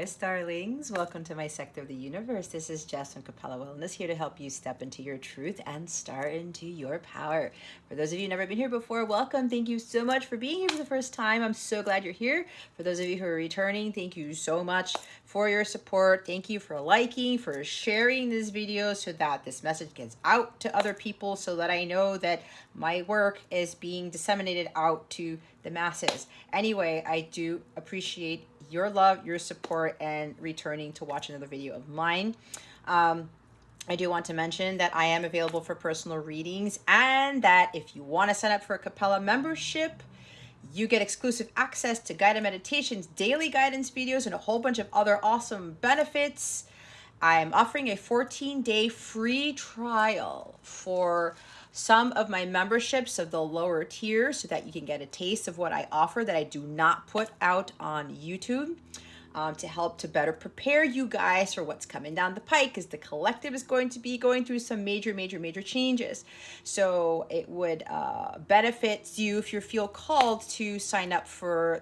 Aquarius, darlings. Welcome to my sector of the universe. This is Jess from Capella Wellness, here to help you step into your truth and start into your power. For those of you who've never been here before, welcome. Thank you so much for being here for the first time. I'm so glad you're here. For those of you who are returning, thank you so much for your support. Thank you for liking, for sharing this video so that this message gets out to other people, so that I know that my work is being disseminated out to the masses. Anyway, I do appreciate your love, your support, and returning to watch another video of mine. I do want to mention that I am available for personal readings, and that if you want to sign up for a Capella membership, you get exclusive access to guided meditations, daily guidance videos, and a whole bunch of other awesome benefits. I'm offering a 14-day free trial for some of my memberships of the lower tier, so that you can get a taste of what I offer that I do not put out on YouTube, to help to better prepare you guys for what's coming down the pike, because the collective is going to be going through some major changes. So it would benefit you if you feel called to sign up for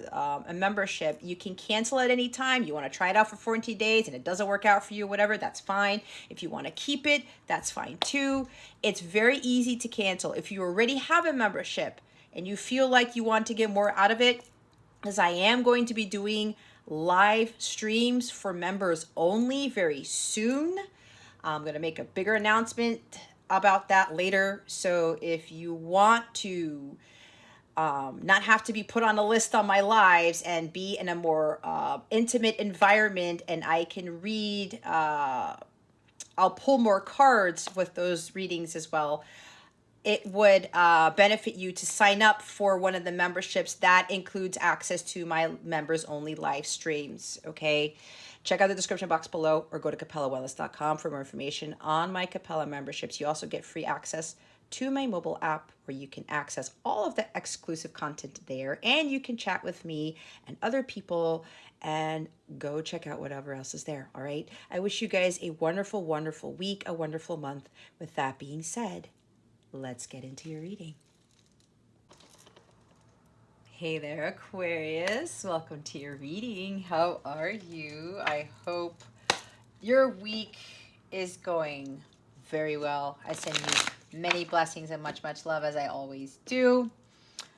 a membership. You can cancel at any time. You want to try it out for 14 days and it doesn't work out for you, whatever, that's fine. If you want to keep it, that's fine too. It's very easy to cancel. If you already have a membership and you feel like you want to get more out of it, because I am going to be doing live streams for members only very soon. I'm going to make a bigger announcement about that later. So if you want to not have to be put on a list on my lives and be in a more intimate environment, and I can read, I'll pull more cards with those readings as well. It would benefit you to sign up for one of the memberships that includes access to my members only live streams. Okay, check out the description box below, or go to capellawellness.com for more information on my Capella memberships. You also get free access to my mobile app, where you can access all of the exclusive content there, and you can chat with me and other people, and go check out whatever else is there. All right, I wish you guys a wonderful week, a wonderful month. With that being said, let's get into your reading. Hey there, Aquarius. Welcome to your reading. How are you? I hope your week is going very well. I send you many blessings and much love, as I always do.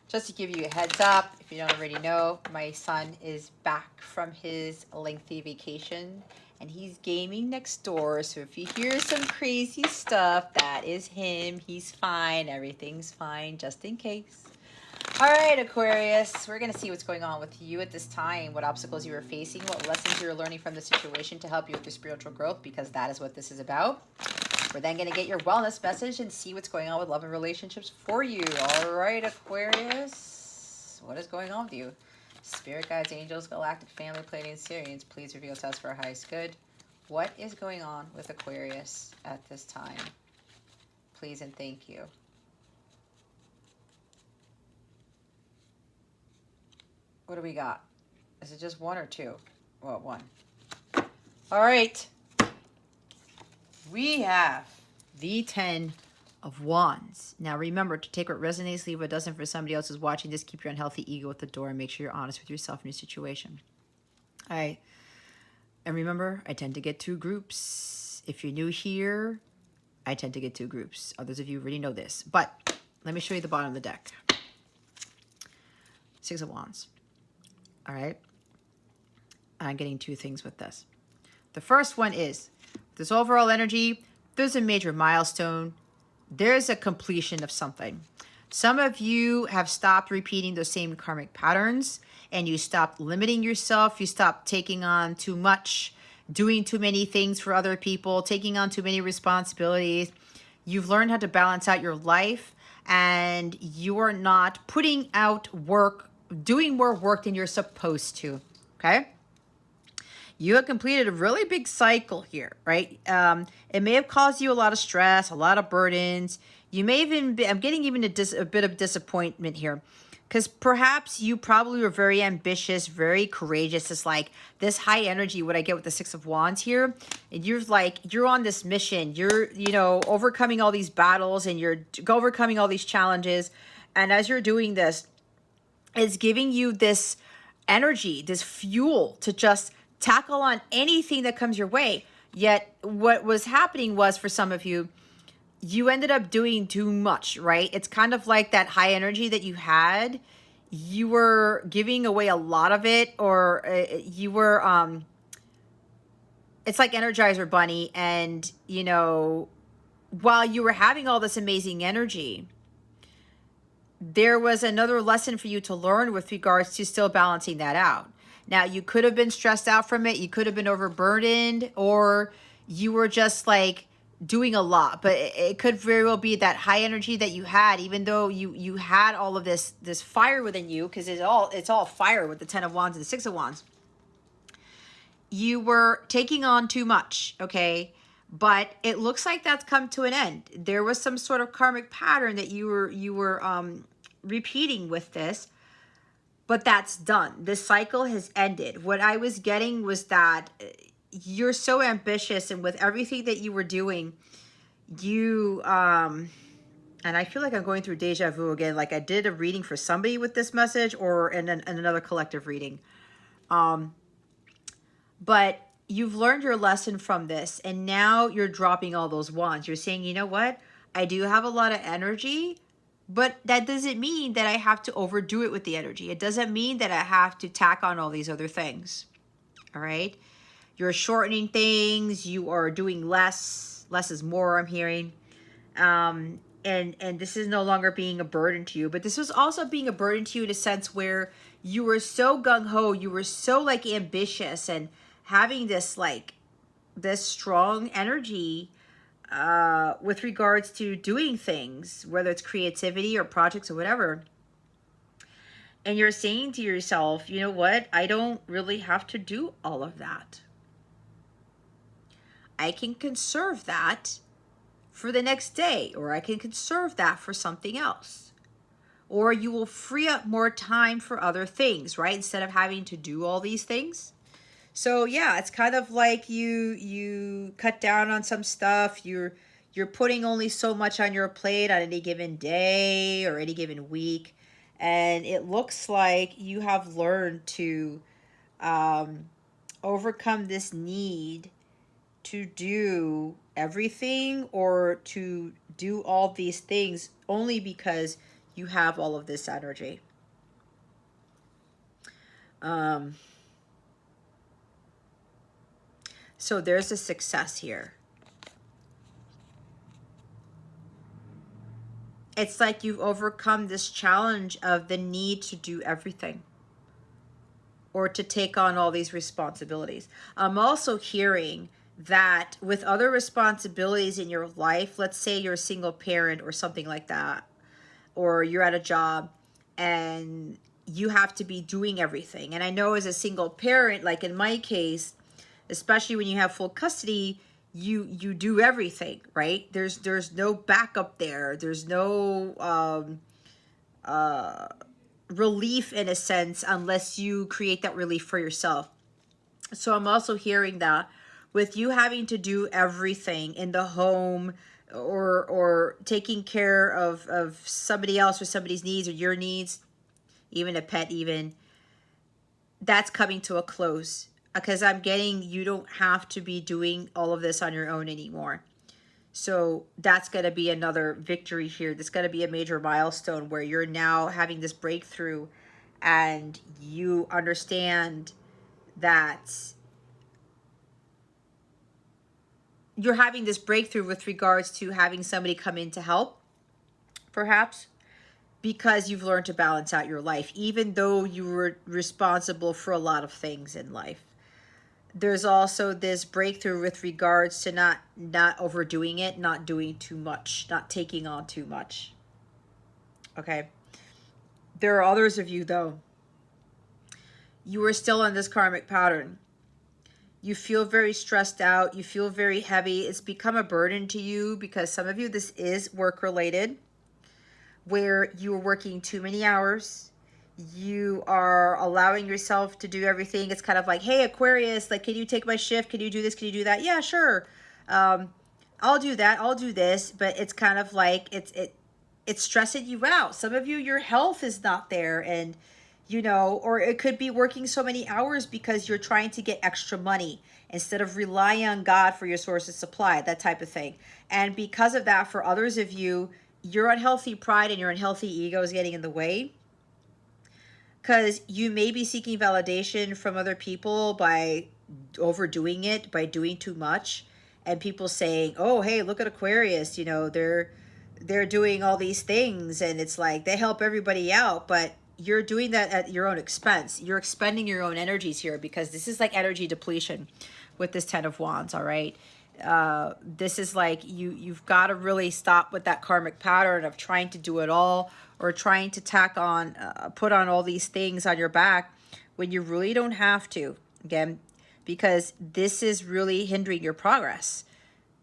Just to give you a heads up, if you don't already know, my son is back from his lengthy vacation, and he's gaming next door. So if you hear some crazy stuff, that is him. He's fine. Everything's fine, just in case. All right, Aquarius, we're going to see what's going on with you at this time, what obstacles you are facing, what lessons you're learning from the situation to help you with your spiritual growth, because that is what this is about. We're then going to get your wellness message and see what's going on with love and relationships for you. All right, Aquarius, what is going on with you? Spirit guides, angels, galactic family, Pleiadians, Sirians, please reveal to us for our highest good. What is going on with Aquarius at this time? Please and thank you. What do we got? Is it just one or two? Well, one. All right. We have the 10 of Wands. Now remember to take what resonates, leave what doesn't. For somebody else who's watching this, keep your unhealthy ego at the door and make sure you're honest with yourself and your situation. All right. And remember, I tend to get two groups. If you're new here, I tend to get two groups. Others of you already know this. But let me show you the bottom of the deck. Six of Wands. All right. I'm getting two things with this. The first one is this overall energy. There's a major milestone. There's a completion of something. Some of you have stopped repeating those same karmic patterns, and you stopped limiting yourself. You stopped taking on too much, doing too many things for other people, taking on too many responsibilities. You've learned how to balance out your life, and you are not putting out work, doing more work than you're supposed to, okay? You have completed a really big cycle here, right? It may have caused you a lot of stress, a lot of burdens. You may even be, I'm getting even a bit of disappointment here, because perhaps you probably were very ambitious, very courageous. It's like this high energy, what I get with the Six of Wands here. And you're on this mission. You're, overcoming all these battles, and you're overcoming all these challenges. And as you're doing this, it's giving you this energy, this fuel to just tackle on anything that comes your way. Yet what was happening was, for some of you, you ended up doing too much, right? It's kind of like that high energy that you had. You were giving away a lot of it, or you were, it's like Energizer Bunny. And, you know, while you were having all this amazing energy, there was another lesson for you to learn with regards to still balancing that out. Now, you could have been stressed out from it. You could have been overburdened, or you were just like doing a lot. But it could very well be that high energy that you had, even though you had all of this fire within you, because it's all fire with the 10 of Wands and the 6 of Wands. You were taking on too much, okay? But it looks like that's come to an end. There was some sort of karmic pattern that you were repeating with this, but that's done. This cycle has ended. What I was getting was that you're so ambitious, and with everything that you were doing, you and I feel like I'm going through deja vu again. Like I did a reading for somebody with this message, or in another collective reading. But you've learned your lesson from this, and now you're dropping all those wands. You're saying, you know what? I do have a lot of energy, but that doesn't mean that I have to overdo it with the energy. It doesn't mean that I have to tack on all these other things. All right? You're shortening things. You are doing less. Less is more, I'm hearing. And this is no longer being a burden to you. But this was also being a burden to you in a sense where you were so gung-ho. You were so like ambitious and having this like this strong energy with regards to doing things, whether it's creativity or projects or whatever. And you're saying to yourself, you know what? I don't really have to do all of that. I can conserve that for the next day, or I can conserve that for something else. Or you will free up more time for other things, right? Instead of having to do all these things. So yeah, it's kind of like you cut down on some stuff. You're putting only so much on your plate on any given day or any given week. And it looks like you have learned to overcome this need to do everything or to do all these things only because you have all of this energy. So there's a success here. It's like you've overcome this challenge of the need to do everything or to take on all these responsibilities. I'm also hearing that with other responsibilities in your life, let's say you're a single parent or something like that, or you're at a job and you have to be doing everything. And I know as a single parent, like in my case, especially when you have full custody, you do everything, right? There's no backup there. There's no relief in a sense unless you create that relief for yourself. So I'm also hearing that with you having to do everything in the home or taking care of somebody else or somebody's needs or your needs, even a pet even, that's coming to a close. Because I'm getting you don't have to be doing all of this on your own anymore. So that's going to be another victory here. That's going to be a major milestone where you're now having this breakthrough and you understand that you're having this breakthrough with regards to having somebody come in to help, perhaps, because you've learned to balance out your life, even though you were responsible for a lot of things in life. There's also this breakthrough with regards to not overdoing it, not doing too much, not taking on too much. Okay. There are others of you, though. You are still in this karmic pattern. You feel very stressed out. You feel very heavy. It's become a burden to you because some of you, this is work-related, where you are working too many hours. You are allowing yourself to do everything. It's kind of like, hey, Aquarius, like, can you take my shift? Can you do this? Can you do that? Yeah, sure. I'll do that. I'll do this. But it's kind of like it's stressing you out. Some of you, your health is not there, and you know, or it could be working so many hours because you're trying to get extra money instead of relying on God for your source of supply, that type of thing. And because of that, for others of you, your unhealthy pride and your unhealthy ego is getting in the way, because you may be seeking validation from other people by overdoing it, by doing too much, and people saying, "Oh, hey, look at Aquarius, you know, they're doing all these things and it's like they help everybody out, but you're doing that at your own expense. You're expending your own energies here, because this is like energy depletion with this 10 of Wands, all right? This is like you've got to really stop with that karmic pattern of trying to do it all, or trying to tack on, put on all these things on your back when you really don't have to. Again, because this is really hindering your progress.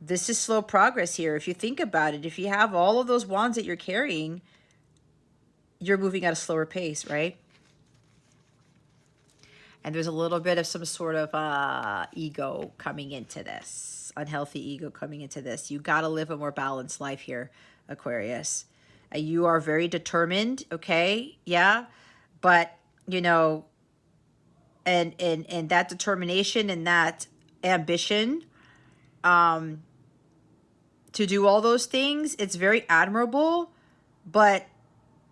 This is slow progress here. If you think about it, if you have all of those wands that you're carrying, you're moving at a slower pace, right? And there's a little bit of some sort of ego coming into this, unhealthy ego coming into this. You got to live a more balanced life here, Aquarius. You are very determined, okay? Yeah. But, you know, and that determination and that ambition to do all those things, it's very admirable, but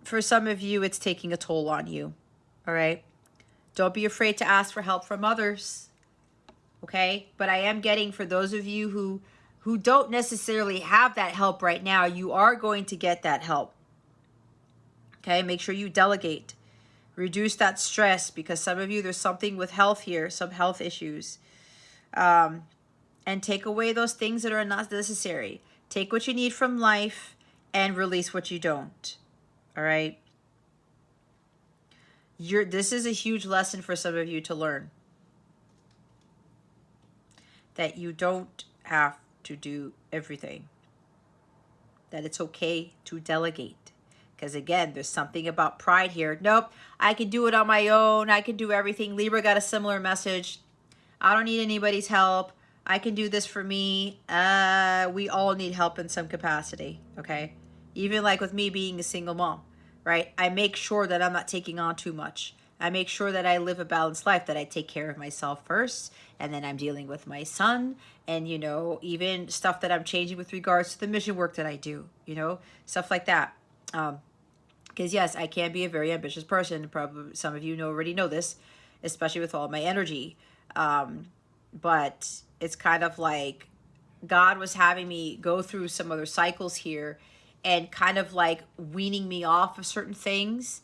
for some of you, it's taking a toll on you, all right? Don't be afraid to ask for help from others, okay? But I am getting, for those of you who don't necessarily have that help right now, you are going to get that help, okay? Make sure you delegate. Reduce that stress, because some of you, there's something with health here, some health issues. And take away those things that are not necessary. Take what you need from life and release what you don't, all right? This is a huge lesson for some of you to learn. That you don't have to do everything. That it's okay to delegate. Because again, there's something about pride here. Nope, I can do it on my own. I can do everything. Libra got a similar message. I don't need anybody's help. I can do this for me. We all need help in some capacity, okay? Even like with me being a single mom, right? I make sure that I'm not taking on too much. I make sure that I live a balanced life, that I take care of myself first, and then I'm dealing with my son, and, you know, even stuff that I'm changing with regards to the mission work that I do, you know, stuff like that. Because yes, I can be a very ambitious person. Probably some of you already know this, especially with all my energy. But it's kind of like God was having me go through some other cycles here and kind of like weaning me off of certain things.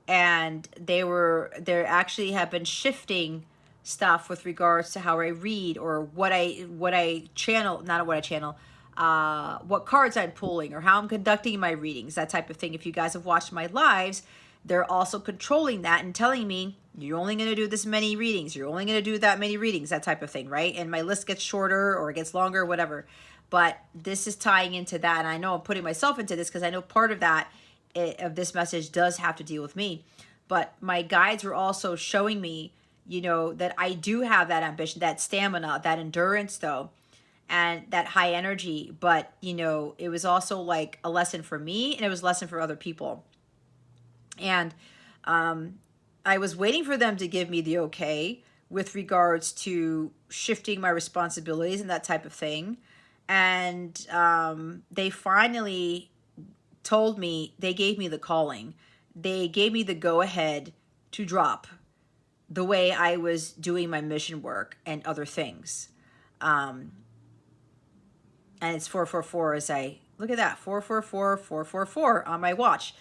And there actually have been shifting stuff with regards to how I read, or what I channel, not what I channel, what cards I'm pulling, or how I'm conducting my readings, that type of thing. If you guys have watched my lives, they're also controlling that and telling me, you're only going to do this many readings, you're only going to do that many readings, that type of thing, right? And my list gets shorter or it gets longer, whatever. But this is tying into that, and I know I'm putting myself into this because I know part of that, of this message, does have to deal with me. But my guides were also showing me, you know, that I do have that ambition, that stamina, that endurance, though, and that high energy. But, you know, it was also like a lesson for me, and it was a lesson for other people. And I was waiting for them to give me the okay with regards to shifting my responsibilities and that type of thing. And they finally told me, they gave me the calling. They gave me the go-ahead to drop the way I was doing my mission work and other things. And it's 444 as I look at that, 444 444 on my watch.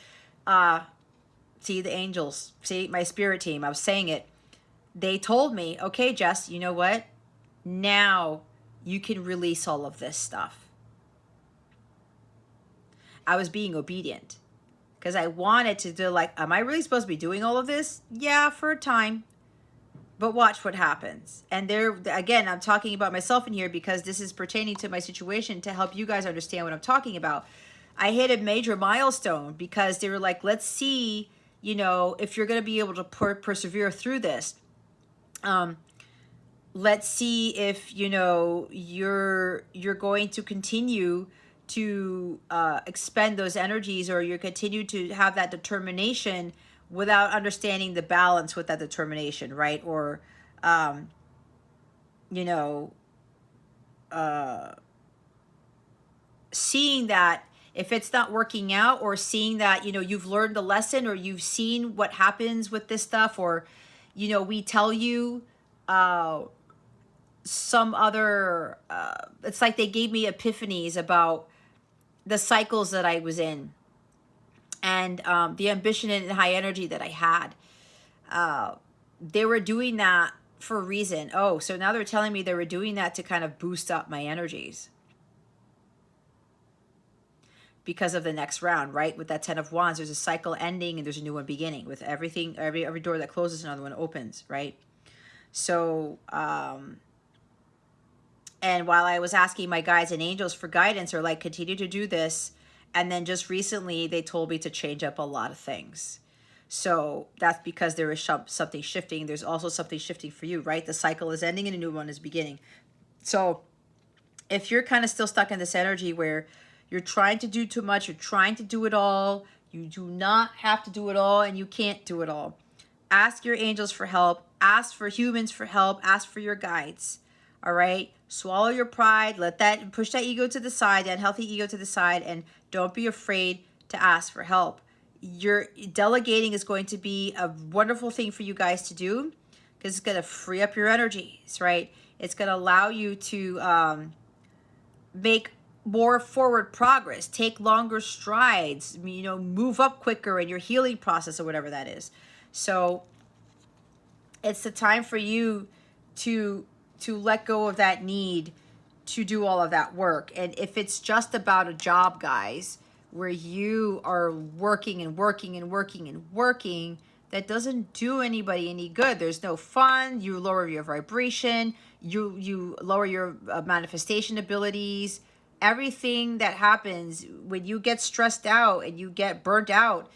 See the angels, see my spirit team. I was saying it. They told me, okay, Jess, you know what? Now you can release all of this stuff. I was being obedient because I wanted to do, like, am I really supposed to be doing all of this? Yeah, for a time. But watch what happens. And there, again, I'm talking about myself in here because this is pertaining to my situation to help you guys understand what I'm talking about. I hit a major milestone because they were like, let's see, you know, if you're going to be able to persevere through this. Let's see if, you know, you're going to continue to expend those energies, or you continue to have that determination without understanding the balance with that determination, right? Or, you know, seeing that if it's not working out, or seeing that, you've learned the lesson, or you've seen what happens with this stuff, or, we tell you some other, it's like they gave me epiphanies about the cycles that I was in, and the ambition and high energy that I had. They were doing that for a reason. Oh, so now they're telling me they were doing that to kind of boost up my energies because of the next round, right? With that 10 of Wands, there's a cycle ending and there's a new one beginning. With everything, every door that closes, another one opens, right? So, and while I was asking my guides and angels for guidance, or like, continue to do this, and then just recently they told me to change up a lot of things. So that's because there is something shifting. There's also something shifting for you, right? The cycle is ending and a new one is beginning. So if you're kind of still stuck in this energy where you're trying to do too much, you're trying to do it all, you do not have to do it all, and you can't do it all. Ask your angels for help. Ask for humans for help. Ask for your guides. All right? Swallow your pride. Push that ego to the side, that healthy ego to the side, and don't be afraid to ask for help. Your delegating is going to be a wonderful thing for you guys to do, because it's going to free up your energies, right? It's going to allow you to make more forward progress, take longer strides, move up quicker in your healing process, or whatever that is. So it's the time for you to let go of that need to do all of that work. And if it's just about a job, guys, where you are working and working and working and working, that doesn't do anybody any good. There's no fun. You lower your vibration. You lower your manifestation abilities. Everything that happens when you get stressed out and you get burnt out,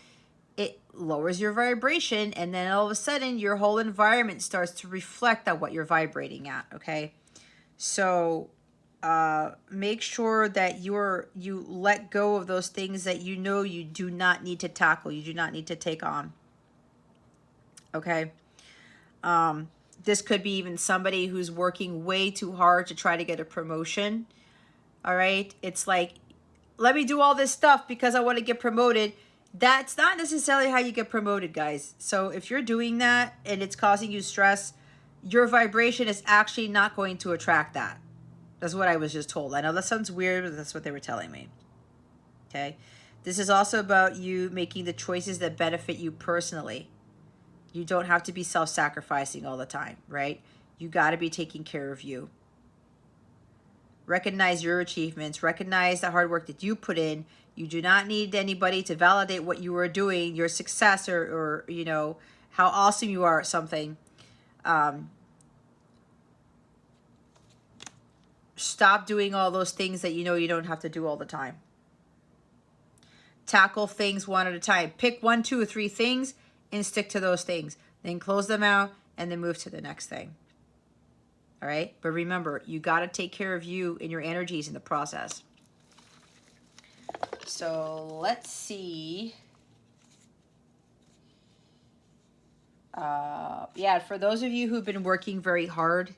it lowers your vibration, and then all of a sudden your whole environment starts to reflect on what you're vibrating at, okay? So make sure that you let go of those things that you do not need to tackle, you do not need to take on, okay? This could be even somebody who's working way too hard to try to get a promotion, all right? It's like, let me do all this stuff because I want to get promoted. That's not necessarily how you get promoted, guys. So if you're doing that and it's causing you stress, your vibration is actually not going to attract that. That's what I was just told. I know that sounds weird, but that's what they were telling me. Okay? This is also about you making the choices that benefit you personally. You don't have to be self-sacrificing all the time, right? You got to be taking care of you. Recognize your achievements. Recognize the hard work that you put in. You do not need anybody to validate what you are doing, your success, or how awesome you are at something. Stop doing all those things that you don't have to do all the time. Tackle things one at a time. Pick 1, 2, or 3 things and stick to those things. Then close them out and then move to the next thing. All right? But remember, you got to take care of you and your energies in the process. So let's see. Yeah, for those of you who've been working very hard,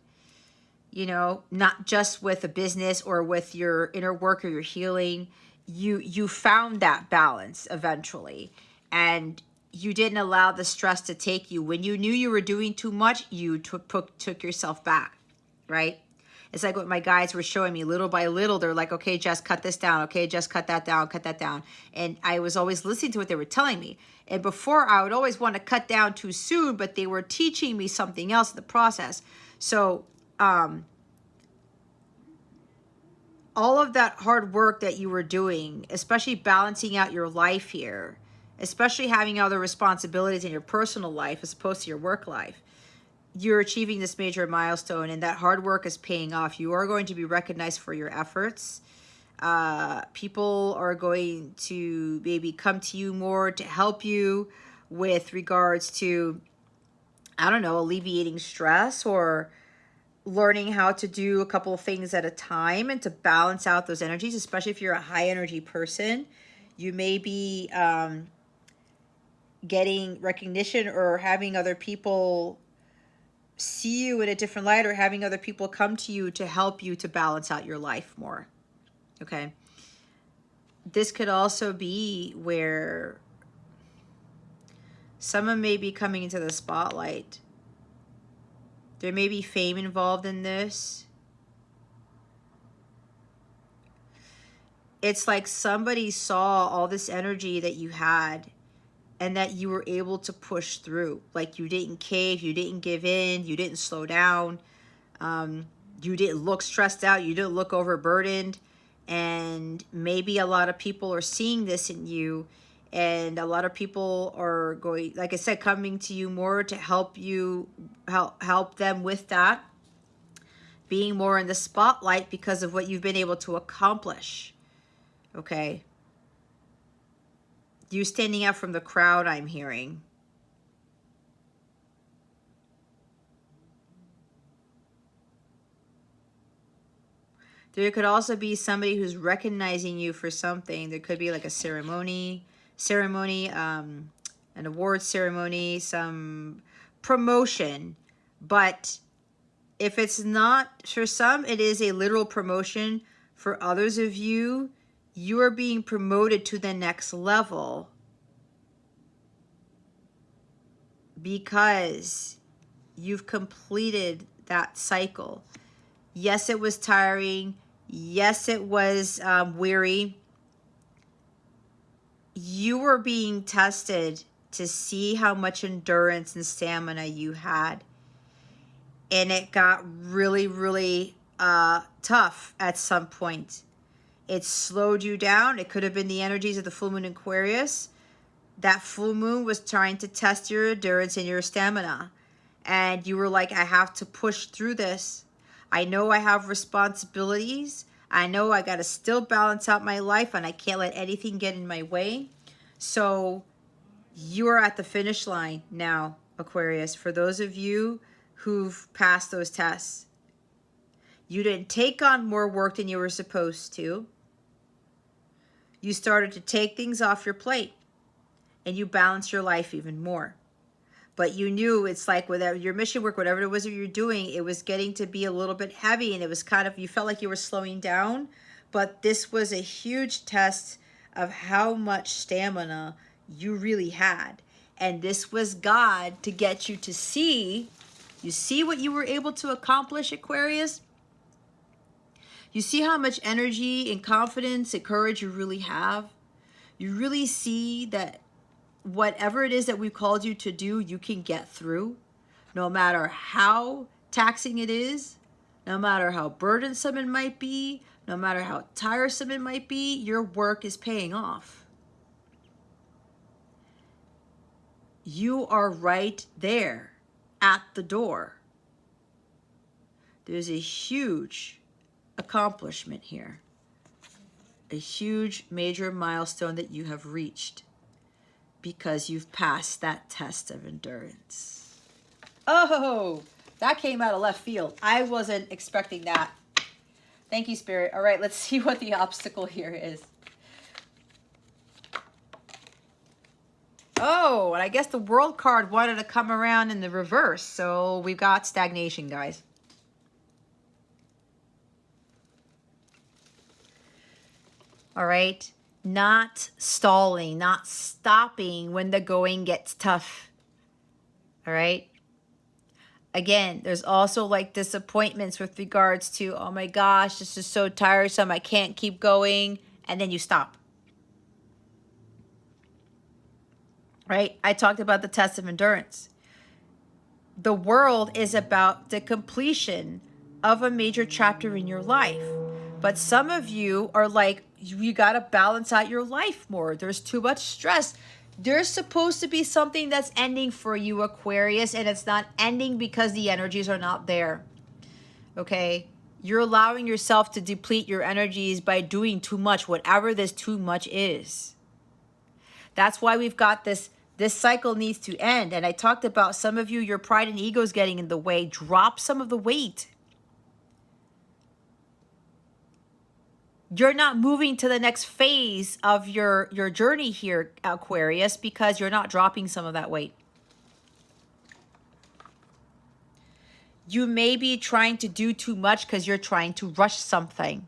not just with a business or with your inner work or your healing, you found that balance eventually, and you didn't allow the stress to take you. When you knew you were doing too much, you took yourself back, right? It's like what my guides were showing me little by little. They're like, okay, Jess, cut this down. Okay, Jess, cut that down, cut that down. And I was always listening to what they were telling me. And before, I would always want to cut down too soon, but they were teaching me something else in the process. So all of that hard work that you were doing, especially balancing out your life here, especially having other responsibilities in your personal life as opposed to your work life, you're achieving this major milestone, and that hard work is paying off. You are going to be recognized for your efforts. People are going to maybe come to you more to help you with regards to, I don't know, alleviating stress or learning how to do a couple of things at a time and to balance out those energies, especially if you're a high energy person. You may be getting recognition or having other people see you in a different light, or having other people come to you to help you to balance out your life more. Okay. This could also be where someone may be coming into the spotlight. There may be fame involved in this. It's like somebody saw all this energy that you had and that you were able to push through. Like you didn't cave, you didn't give in, you didn't slow down, you didn't look stressed out, you didn't look overburdened. And maybe a lot of people are seeing this in you, and a lot of people are going, like I said, coming to you more to help you, help them with that, being more in the spotlight because of what you've been able to accomplish. Okay. You standing out from the crowd, I'm hearing. There could also be somebody who's recognizing you for something. There could be like a ceremony, an award ceremony, some promotion. But if it's not, for some, it is a literal promotion. For others of you, you are being promoted to the next level because you've completed that cycle. Yes, it was tiring. Yes, it was weary. You were being tested to see how much endurance and stamina you had. And it got really, really tough at some point. It slowed you down. It could have been the energies of the full moon in Aquarius. That full moon was trying to test your endurance and your stamina. And you were like, I have to push through this. I know I have responsibilities. I know I got to still balance out my life, and I can't let anything get in my way. So you are at the finish line now, Aquarius. For those of you who've passed those tests, you didn't take on more work than you were supposed to. You started to take things off your plate, and you balanced your life even more. But you knew it's like whatever your mission work, whatever it was that you're doing, it was getting to be a little bit heavy, and it was kind of, you felt like you were slowing down. But this was a huge test of how much stamina you really had. And this was God to get you to see. You see what you were able to accomplish, Aquarius? You see how much energy and confidence and courage you really have? You really see that whatever it is that we've called you to do, you can get through, no matter how taxing it is, no matter how burdensome it might be, no matter how tiresome it might be, your work is paying off. You are right there at the door. There's a huge accomplishment here, a huge major milestone that you have reached because you've passed that test of endurance. Oh, that came out of left field. I wasn't expecting that. Thank you, Spirit. All right, let's see what the obstacle here is. Oh, and I guess the World card wanted to come around in the reverse, so we've got stagnation, guys. All right, not stalling, not stopping when the going gets tough. All right. Again, there's also like disappointments with regards to, oh my gosh, this is so tiresome, I can't keep going, and then you stop. Right? I talked about the test of endurance. The world is about the completion of a major chapter in your life. But some of you are like, you got to balance out your life more. There's too much stress. There's supposed to be something that's ending for you, Aquarius, and it's not ending because the energies are not there. Okay? You're allowing yourself to deplete your energies by doing too much, whatever this too much is. That's why we've got this cycle needs to end. And I talked about some of you, your pride and ego is getting in the way. Drop some of the weight. You're not moving to the next phase of your journey here, Aquarius, because you're not dropping some of that weight. You may be trying to do too much because you're trying to rush something.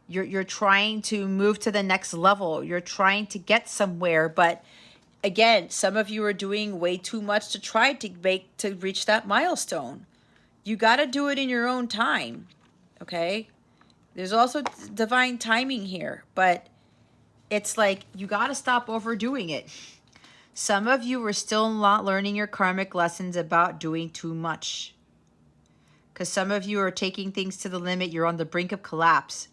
You're trying to move to the next level. You're trying to get somewhere, but again, some of you are doing way too much to try to reach that milestone. You got to do it in your own time, okay? There's also divine timing here, but it's like you got to stop overdoing it. Some of you are still not learning your karmic lessons about doing too much. Because some of you are taking things to the limit. You're on the brink of collapse.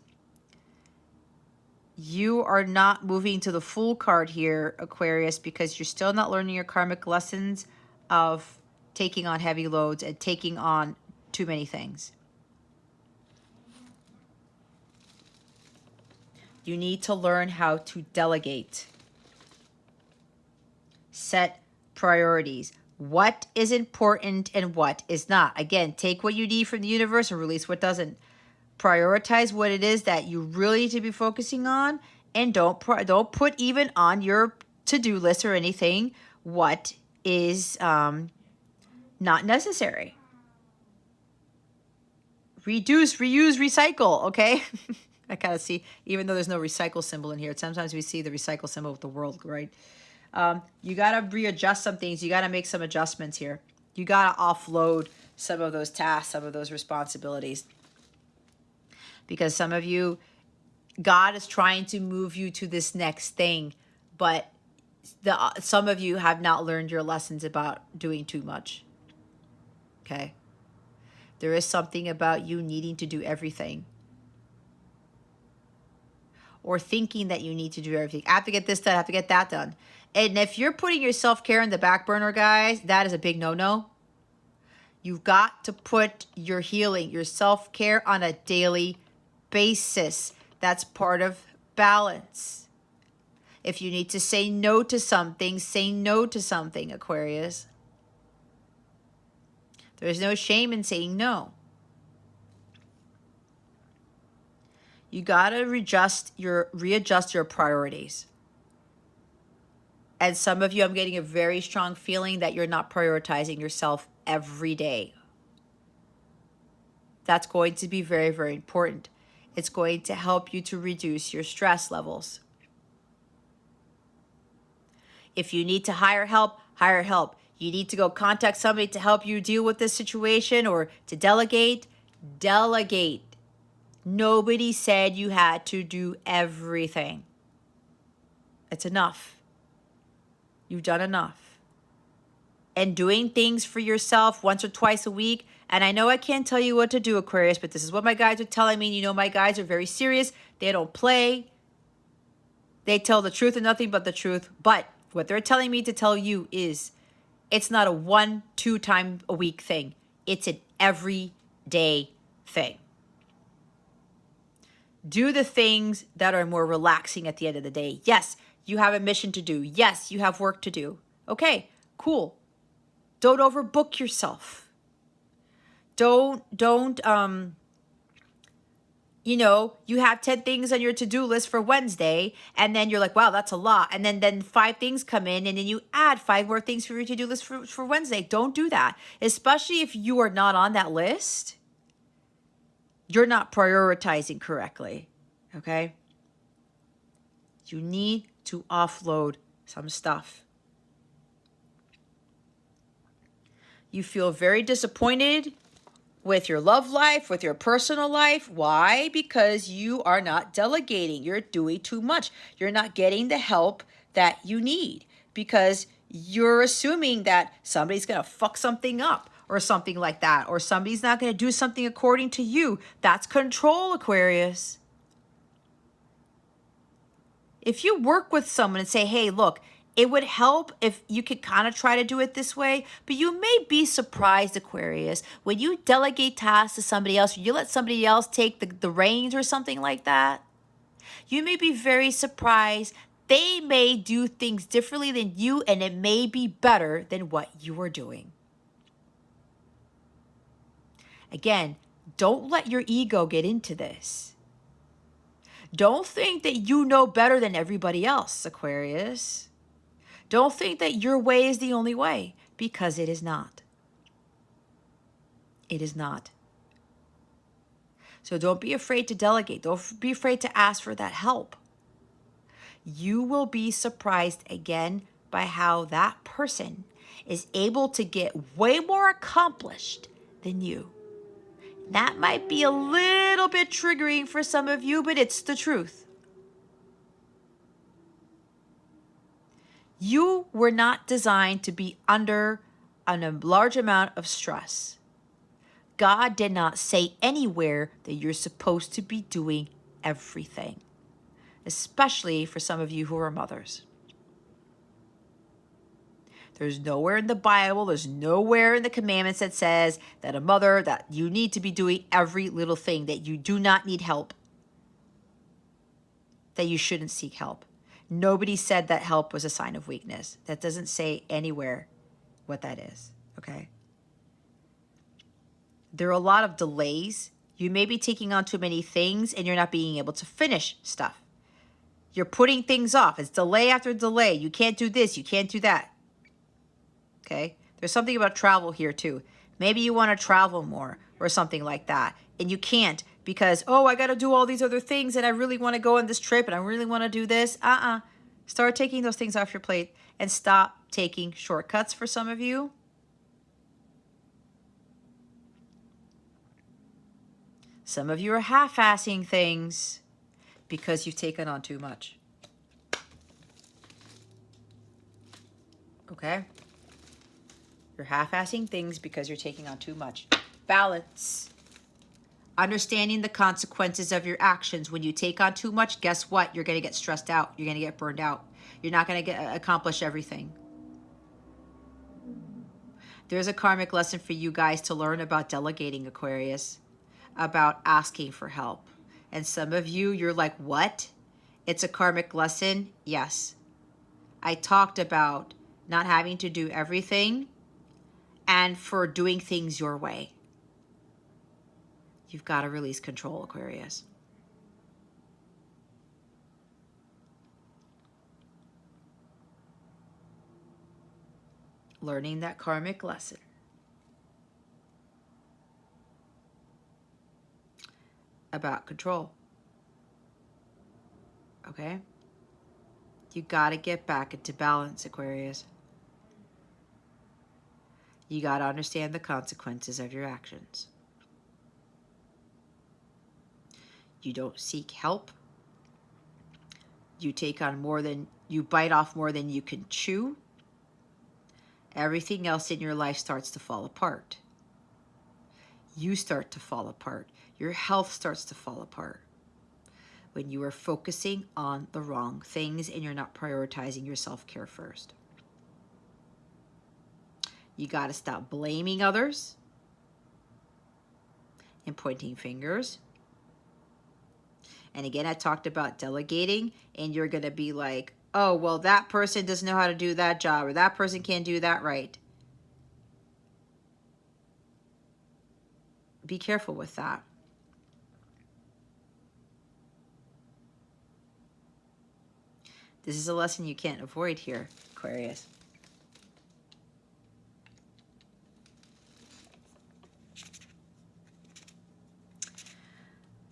You are not moving to the Fool card here, Aquarius, because you're still not learning your karmic lessons of taking on heavy loads and taking on too many things. You need to learn how to delegate. Set priorities. What is important and what is not. Again, take what you need from the universe and release what doesn't. Prioritize what it is that you really need to be focusing on, and don't put even on your to-do list or anything what is not necessary. Reduce, reuse, recycle, okay? I kind of see, even though there's no recycle symbol in here, sometimes we see the recycle symbol with the world, right? You got to readjust some things. You got to make some adjustments here. You got to offload some of those tasks, some of those responsibilities. Because some of you, God is trying to move you to this next thing, but some of you have not learned your lessons about doing too much. Okay? There is something about you needing to do everything, or thinking that you need to do everything. I have to get this done. I have to get that done. And if you're putting your self-care in the back burner, guys, that is a big no-no. You've got to put your healing, your self-care on a daily basis. That's part of balance. If you need to say no to something, say no to something, Aquarius. There's no shame in saying no. You got to readjust your priorities. And some of you, I'm getting a very strong feeling that you're not prioritizing yourself every day. That's going to be very, very important. It's going to help you to reduce your stress levels. If you need to hire help, hire help. You need to go contact somebody to help you deal with this situation or to delegate, delegate. Nobody said you had to do everything. It's enough. You've done enough. And doing things for yourself once or twice a week. And I know I can't tell you what to do, Aquarius, but this is what my guides are telling me. You know, my guides are very serious. They don't play. They tell the truth and nothing but the truth. But what they're telling me to tell you is it's not a 1-2 time a week thing. It's an everyday thing. Do the things that are more relaxing at the end of the day. Yes, you have a mission to do. Yes, you have work to do. Okay, cool. Don't overbook yourself. Don't you have 10 things on your to-do list for Wednesday, and then you're like, wow, that's a lot. And then 5 things come in, and then you add 5 more things for your to-do list for Wednesday. Don't do that. Especially if you are not on that list, you're not prioritizing correctly, okay? You need to offload some stuff. You feel very disappointed with your love life, with your personal life. Why? Because you are not delegating. You're doing too much. You're not getting the help that you need because you're assuming that somebody's going to fuck something up or something like that, or somebody's not going to do something according to you. That's control, Aquarius. If you work with someone and say, hey, look, it would help if you could kind of try to do it this way, but you may be surprised, Aquarius, when you delegate tasks to somebody else, or you let somebody else take the reins or something like that, you may be very surprised. They may do things differently than you, and it may be better than what you are doing. Again, don't let your ego get into this. Don't think that you know better than everybody else, Aquarius. Don't think that your way is the only way, because it is not. It is not. So don't be afraid to delegate. Don't be afraid to ask for that help. You will be surprised again by how that person is able to get way more accomplished than you. That might be a little bit triggering for some of you, but it's the truth. You were not designed to be under a large amount of stress. God did not say anywhere that you're supposed to be doing everything, especially for some of you who are mothers. There's nowhere in the Bible, there's nowhere in the commandments that says that a mother, that you need to be doing every little thing, that you do not need help, that you shouldn't seek help. Nobody said that help was a sign of weakness. That doesn't say anywhere what that is, okay? There are a lot of delays. You may be taking on too many things and you're not being able to finish stuff. You're putting things off. It's delay after delay. You can't do this, you can't do that. Okay? There's something about travel here too. Maybe you want to travel more or something like that. And you can't because, oh, I got to do all these other things and I really want to go on this trip and I really want to do this. Start taking those things off your plate and stop taking shortcuts for some of you. Some of you are half-assing things because you've taken on too much. Okay? You're half-assing things because you're taking on too much. Balance. Understanding the consequences of your actions. When you take on too much, guess what? You're going to get stressed out. You're going to get burned out. You're not going to accomplish everything. There's a karmic lesson for you guys to learn about delegating, Aquarius, about asking for help. And some of you, you're like, what? It's a karmic lesson? Yes. I talked about not having to do everything and for doing things your way. You've got to release control, Aquarius. Learning that karmic lesson about control. Okay? You got to get back into balance, Aquarius. You got to understand the consequences of your actions. You don't seek help. You take on more than, you bite off more than you can chew. Everything else in your life starts to fall apart. You start to fall apart. Your health starts to fall apart when you are focusing on the wrong things and you're not prioritizing your self-care first. You got to stop blaming others and pointing fingers. And again, I talked about delegating, and you're going to be like, oh, well, that person doesn't know how to do that job, or that person can't do that right. Be careful with that. This is a lesson you can't avoid here, Aquarius.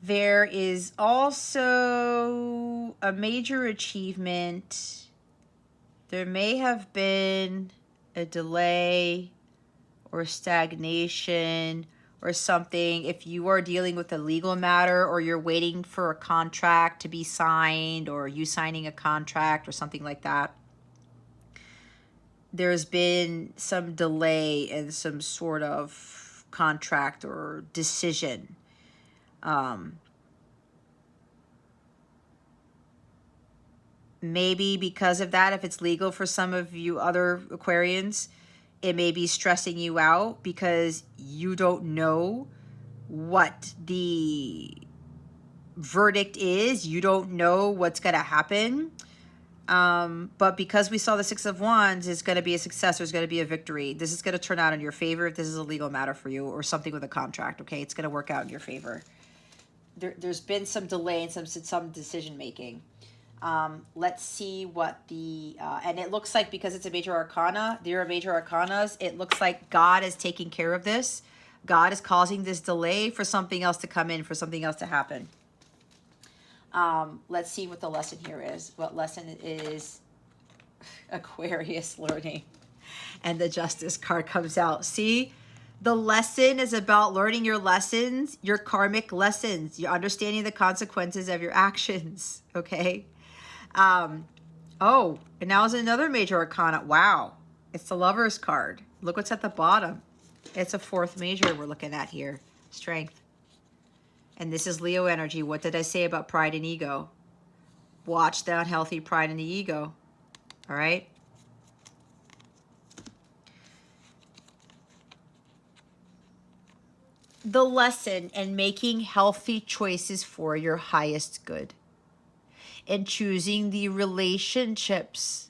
There is also a major achievement. There may have been a delay or stagnation or something. If you are dealing with a legal matter or you're waiting for a contract to be signed or you signing a contract or something like that, there's been some delay in some sort of contract or decision. Maybe because of that, if it's legal for some of you other Aquarians, it may be stressing you out because you don't know what the verdict is. You don't know what's going to happen. But because we saw the Six of Wands, it's going to be a success. There's going to be a victory. This is going to turn out in your favor if this is a legal matter for you or something with a contract, okay? It's going to work out in your favor. there's been some delay and some decision making. Let's see what the, and it looks like because it's a major arcana, there are major arcanas, it looks like God is taking care of this. God is causing this delay for something else to come in, for something else to happen. Let's see what the lesson here is. What lesson is Aquarius learning? And the Justice card comes out. See? The lesson is about learning your lessons, your karmic lessons. You're understanding the consequences of your actions, okay? Oh, and now is another major arcana. Wow. It's the Lover's card. Look what's at the bottom. It's a fourth major we're looking at here. Strength. And this is Leo energy. What did I say about pride and ego? Watch the unhealthy pride and the ego. All right? The lesson in making healthy choices for your highest good. And choosing the relationships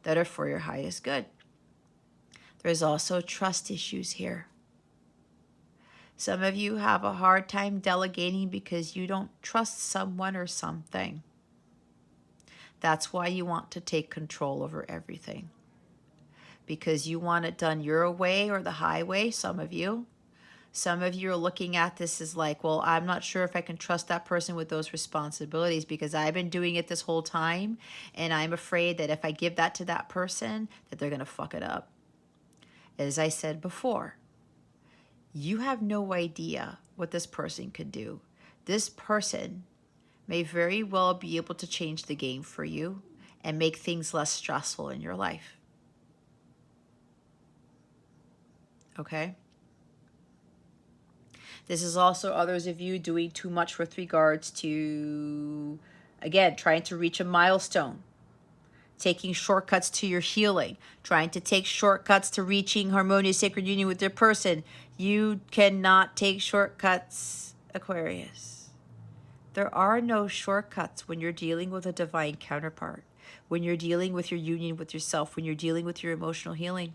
that are for your highest good. There's also trust issues here. Some of you have a hard time delegating because you don't trust someone or something. That's why you want to take control over everything. Because you want it done your way or the highway, some of you. Some of you are looking at this as like, well, I'm not sure if I can trust that person with those responsibilities because I've been doing it this whole time, and I'm afraid that if I give that to that person, that they're going to fuck it up. As I said before, you have no idea what this person could do. This person may very well be able to change the game for you and make things less stressful in your life. Okay? This is also others of you doing too much with regards to, again, trying to reach a milestone, taking shortcuts to your healing, trying to take shortcuts to reaching harmonious sacred union with your person. You cannot take shortcuts, Aquarius. There are no shortcuts when you're dealing with a divine counterpart, when you're dealing with your union with yourself, when you're dealing with your emotional healing.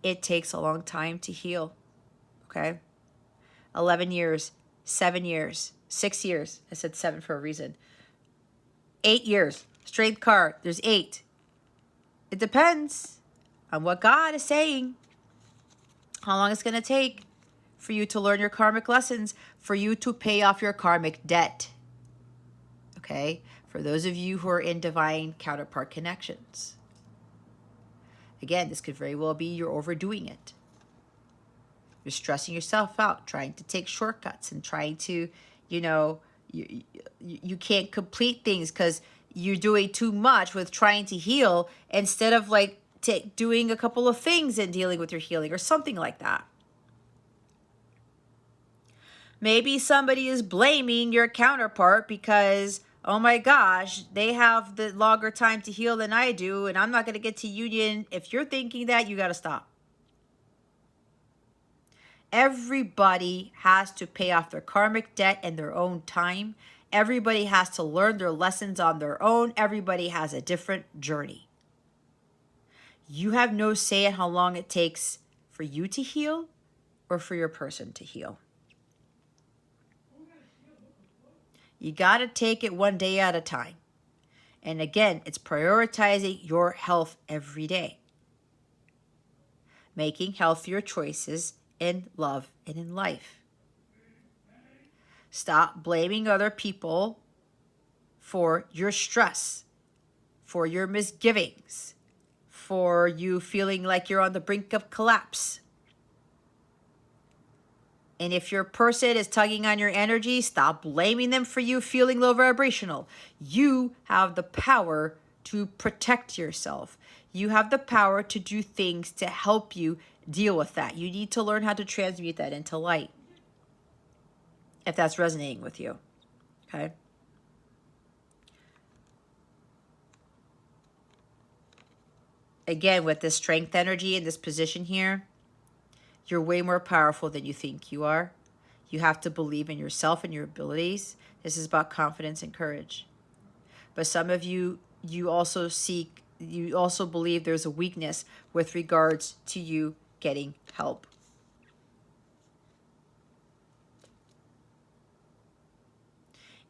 It takes a long time to heal, okay? 11 years, 7 years, 6 years. I said 7 for a reason. 8 years. Strength card. There's 8. It depends on what God is saying. How long it's going to take for you to learn your karmic lessons, for you to pay off your karmic debt. Okay? For those of you who are in divine counterpart connections. Again, this could very well be you're overdoing it. You're stressing yourself out, trying to take shortcuts and trying to, you can't complete things because you're doing too much with trying to heal instead of like doing a couple of things and dealing with your healing or something like that. Maybe somebody is blaming your counterpart because, oh my gosh, they have the longer time to heal than I do and I'm not going to get to union. If you're thinking that, you got to stop. Everybody has to pay off their karmic debt in their own time. Everybody has to learn their lessons on their own. Everybody has a different journey. You have no say in how long it takes for you to heal or for your person to heal. You got to take it one day at a time. And again, it's prioritizing your health every day. Making healthier choices in love and in life. Stop blaming other people for your stress, for your misgivings, for you feeling like you're on the brink of collapse. And if your person is tugging on your energy, stop blaming them for you feeling low vibrational. You have the power to protect yourself. You have the power to do things to help you deal with that. You need to learn how to transmute that into light, if that's resonating with you, okay? Again, with this strength energy and this position here, you're way more powerful than you think you are. You have to believe in yourself and your abilities. This is about confidence and courage. But some of you, you also believe there's a weakness with regards to you getting help.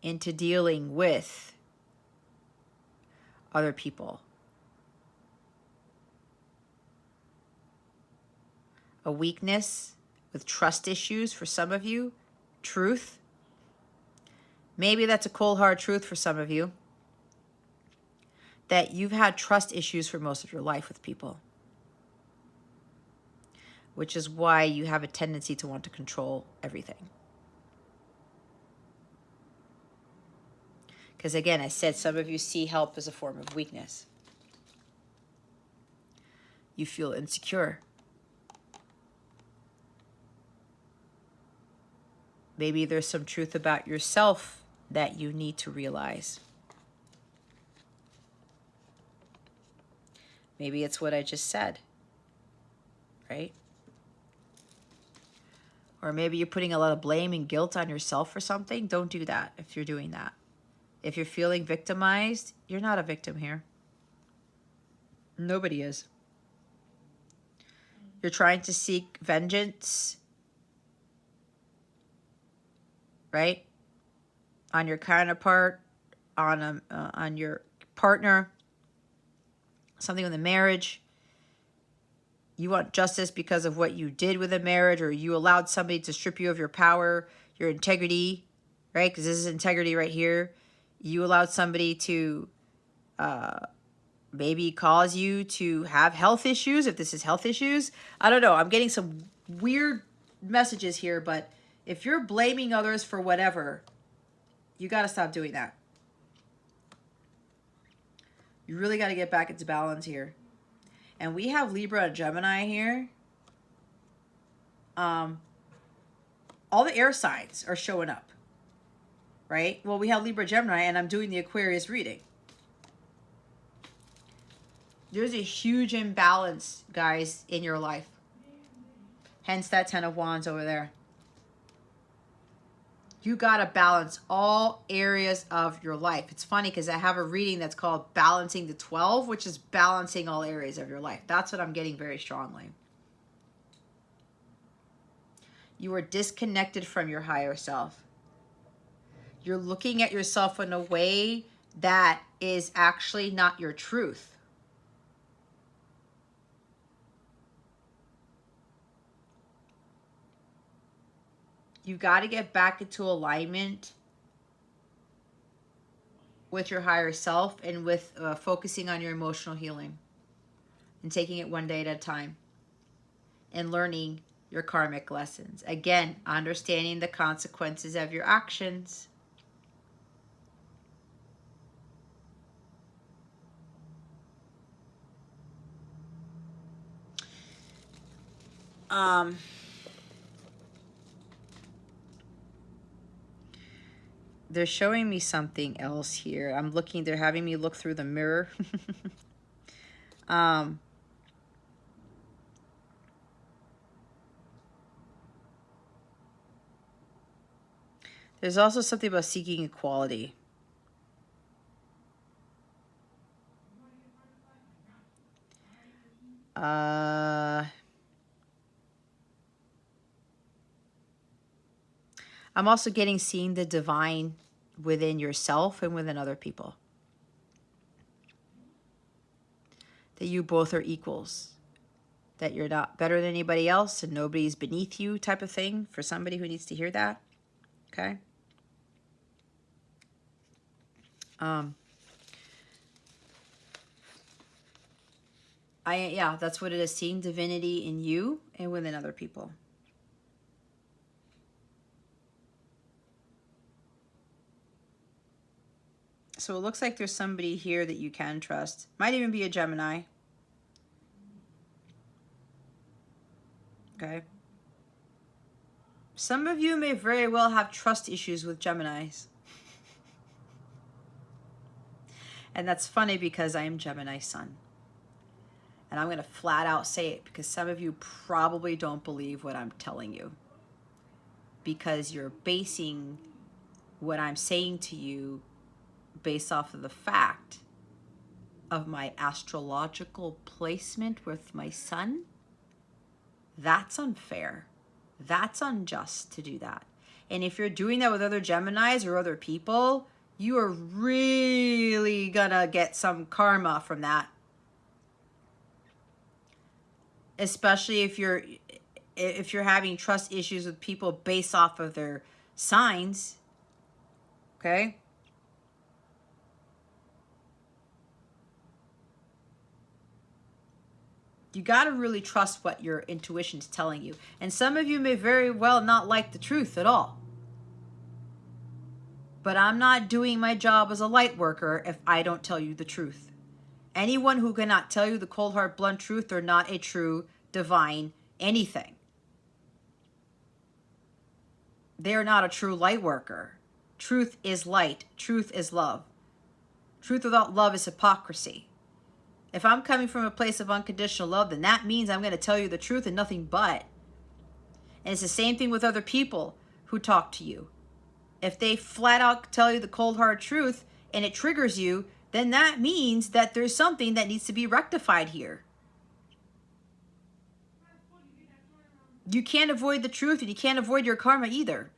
into dealing with other people. A weakness with trust issues for some of you. Truth. Maybe that's a cold hard truth for some of you. That you've had trust issues for most of your life with people. Which is why you have a tendency to want to control everything. Because again, I said some of you see help as a form of weakness. You feel insecure. Maybe there's some truth about yourself that you need to realize. Maybe it's what I just said, right? Or maybe you're putting a lot of blame and guilt on yourself for something. Don't do that if you're doing that. If you're feeling victimized, you're not a victim here. Nobody is. You're trying to seek vengeance, right? On your counterpart, on your partner, something with a marriage. You want justice because of what you did with a marriage, or you allowed somebody to strip you of your power, your integrity, right? Because this is integrity right here. You allowed somebody to maybe cause you to have health issues, if this is health issues. I don't know. I'm getting some weird messages here, but if you're blaming others for whatever, you got to stop doing that. You really got to get back into balance here. And we have Libra and Gemini here. All the air signs are showing up, right? Well, we have Libra, Gemini, and I'm doing the Aquarius reading. There's a huge imbalance, guys, in your life. Hence that 10 of Wands over there. You got to balance all areas of your life. It's funny because I have a reading that's called Balancing the 12, which is balancing all areas of your life. That's what I'm getting very strongly. You are disconnected from your higher self. You're looking at yourself in a way that is actually not your truth. You've got to get back into alignment with your higher self and with focusing on your emotional healing and taking it one day at a time and learning your karmic lessons. Again, understanding the consequences of your actions. They're showing me something else here. I'm looking, they're having me look through the mirror. There's also something about seeking equality. I'm also getting seeing the divine within yourself and within other people. That you both are equals. That you're not better than anybody else and nobody's beneath you type of thing for somebody who needs to hear that. Okay? Yeah, that's what it is. Seeing divinity in you and within other people. So it looks like there's somebody here that you can trust. Might even be a Gemini. Okay. Some of you may very well have trust issues with Geminis. And that's funny because I am Gemini sun. And I'm going to flat out say it because some of you probably don't believe what I'm telling you. Because you're basing what I'm saying to you based off of the fact of my astrological placement with my sun. That's unfair. That's unjust to do that. And if you're doing that with other Geminis or other people, you are really gonna get some karma from that. Especially if you're having trust issues with people based off of their signs. Okay? You got to really trust what your intuition is telling you. And some of you may very well not like the truth at all. But I'm not doing my job as a light worker if I don't tell you the truth. Anyone who cannot tell you the cold, hard, blunt truth, they're not a true, divine anything. They're not a true light worker. Truth is light. Truth is love. Truth without love is hypocrisy. If I'm coming from a place of unconditional love, then that means I'm going to tell you the truth and nothing but. And it's the same thing with other people who talk to you. If they flat out tell you the cold, hard truth and it triggers you, then that means that there's something that needs to be rectified here. You can't avoid the truth, and you can't avoid your karma either.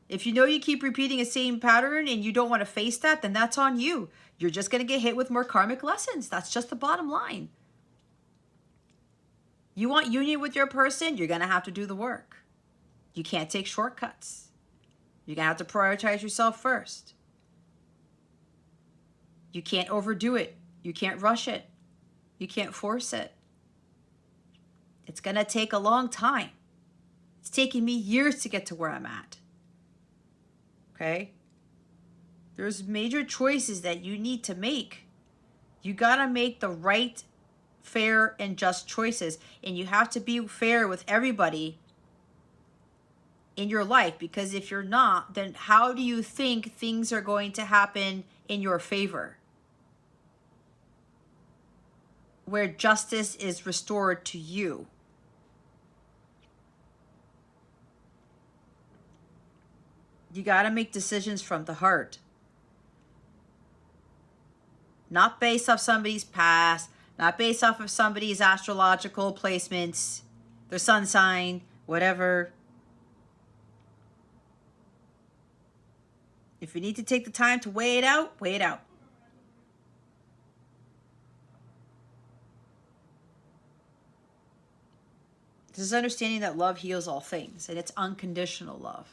If you know you keep repeating the same pattern and you don't want to face that, then that's on you. You're just going to get hit with more karmic lessons. That's just the bottom line. You want union with your person, you're going to have to do the work. You can't take shortcuts. You're going to have to prioritize yourself first. You can't overdo it. You can't rush it. You can't force it. It's going to take a long time. It's taken me years to get to where I'm at. Okay? There's major choices that you need to make. You got to make the right, fair, and just choices. And you have to be fair with everybody in your life, because if you're not, then how do you think things are going to happen in your favor? Where justice is restored to you. You got to make decisions from the heart. Not based off somebody's past, not based off of somebody's astrological placements, their sun sign, whatever. If you need to take the time to weigh it out, weigh it out. This is understanding that love heals all things, and it's unconditional love.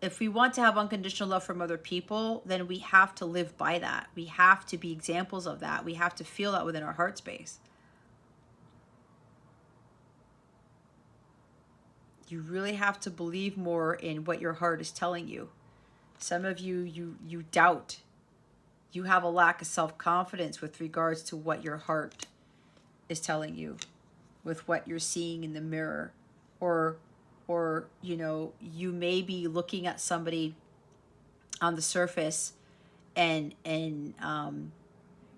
If we want to have unconditional love from other people, then we have to live by that. We have to be examples of that. We have to feel that within our heart space. You really have to believe more in what your heart is telling you. Some of you, you doubt. You have a lack of self-confidence with regards to what your heart is telling you, with what you're seeing in the mirror, or you know, you may be looking at somebody on the surface and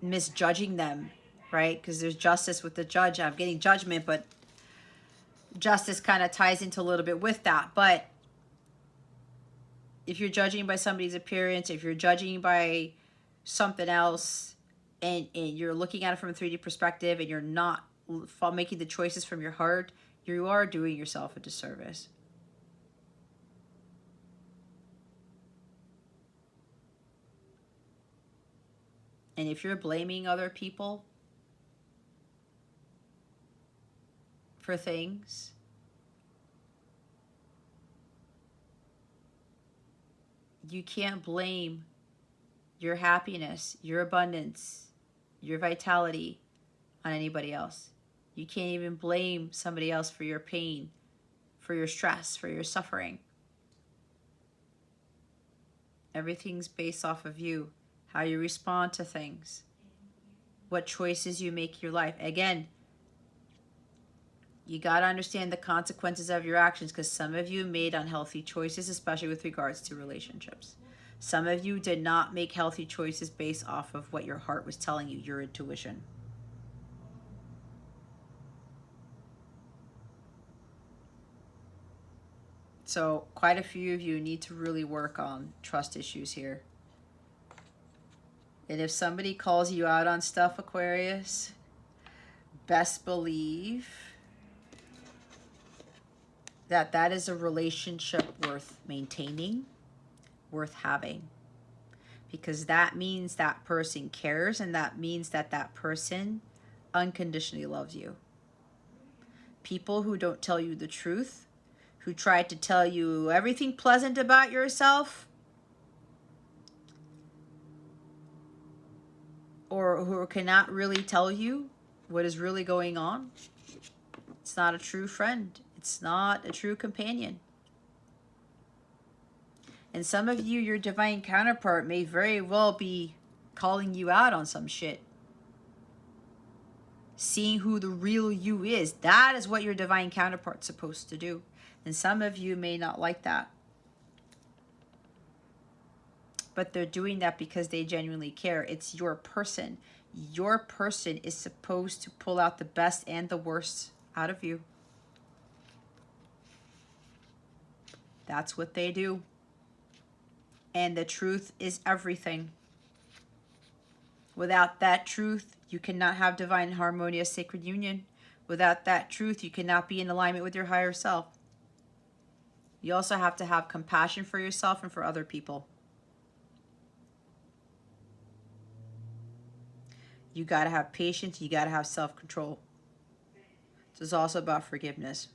misjudging them, right? Because there's justice with the judge. I'm getting judgment, but justice kind of ties into a little bit with that. But if you're judging by somebody's appearance, if you're judging by something else, and you're looking at it from a 3D perspective, and you're not making the choices from your heart, you are doing yourself a disservice. And if you're blaming other people for things, you can't blame your happiness, your abundance, your vitality on anybody else. You can't even blame somebody else for your pain, for your stress, for your suffering. Everything's based off of you, how you respond to things, what choices you make in your life. Again, you got to understand the consequences of your actions, because some of you made unhealthy choices, especially with regards to relationships. Some of you did not make healthy choices based off of what your heart was telling you, your intuition. So quite a few of you need to really work on trust issues here. And if somebody calls you out on stuff, Aquarius, best believe that is a relationship worth maintaining, worth having. Because that means that person cares, and that means that that person unconditionally loves you. People who don't tell you the truth, who try to tell you everything pleasant about yourself, or who cannot really tell you what is really going on, it's not a true friend. It's not a true companion. And some of you, your divine counterpart may very well be calling you out on some shit. Seeing who the real you is. That is what your divine counterpart's supposed to do. And some of you may not like that. But they're doing that because they genuinely care. It's your person. Your person is supposed to pull out the best and the worst out of you. That's what they do. And the truth is everything. Without that truth, you cannot have divine, harmonious, sacred union. Without that truth, you cannot be in alignment with your higher self. You also have to have compassion for yourself and for other people. You got to have patience. You got to have self-control. This is also about forgiveness.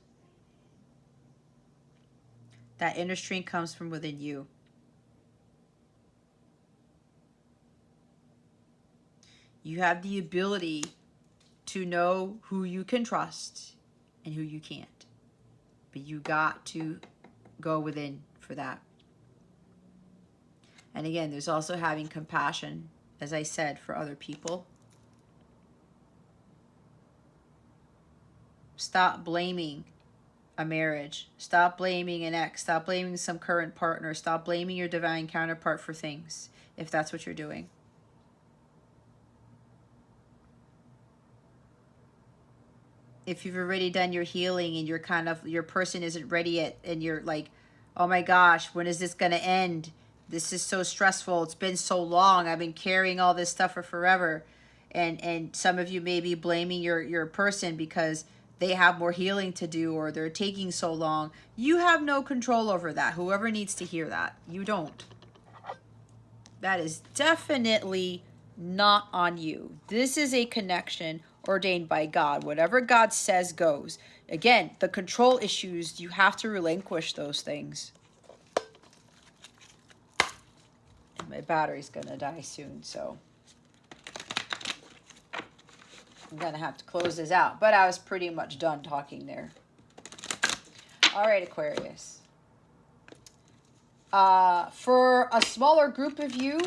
That inner strength comes from within you. You have the ability to know who you can trust and who you can't. But you got to go within for that. And again, there's also having compassion, as I said, for other people. Stop blaming a marriage. Stop blaming an ex. Stop blaming some current partner. Stop blaming your divine counterpart for things, if that's what you're doing. If you've already done your healing and your person isn't ready yet, and you're like, oh my gosh, when is this going to end? This is so stressful. It's been so long. I've been carrying all this stuff for forever. And some of you may be blaming your person because they have more healing to do, or they're taking so long. You have no control over that. Whoever needs to hear that, you don't. That is definitely not on you. This is a connection ordained by God. Whatever God says goes. Again, the control issues, you have to relinquish those things. And my battery's gonna die soon, so I'm gonna have to close this out. But I was pretty much done talking there. All right, Aquarius. For a smaller group of you,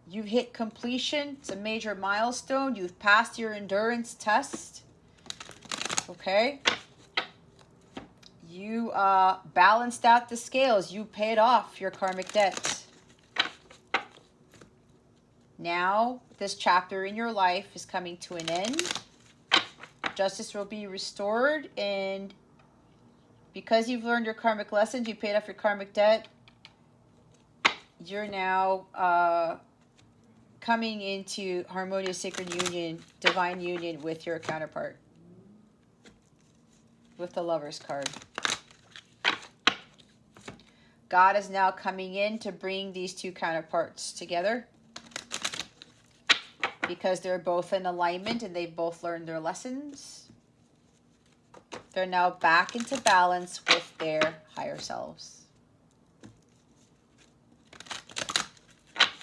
you've hit completion. It's a major milestone. You've passed your endurance test. Okay. You balanced out the scales. You paid off your karmic debt. Now, this chapter in your life is coming to an end. Justice will be restored, and because you've learned your karmic lessons, you paid off your karmic debt, you're now coming into harmonious sacred union, divine union with your counterpart. With the Lover's card. God is now coming in to bring these two counterparts together, because they're both in alignment and they've both learned their lessons. They're now back into balance with their higher selves.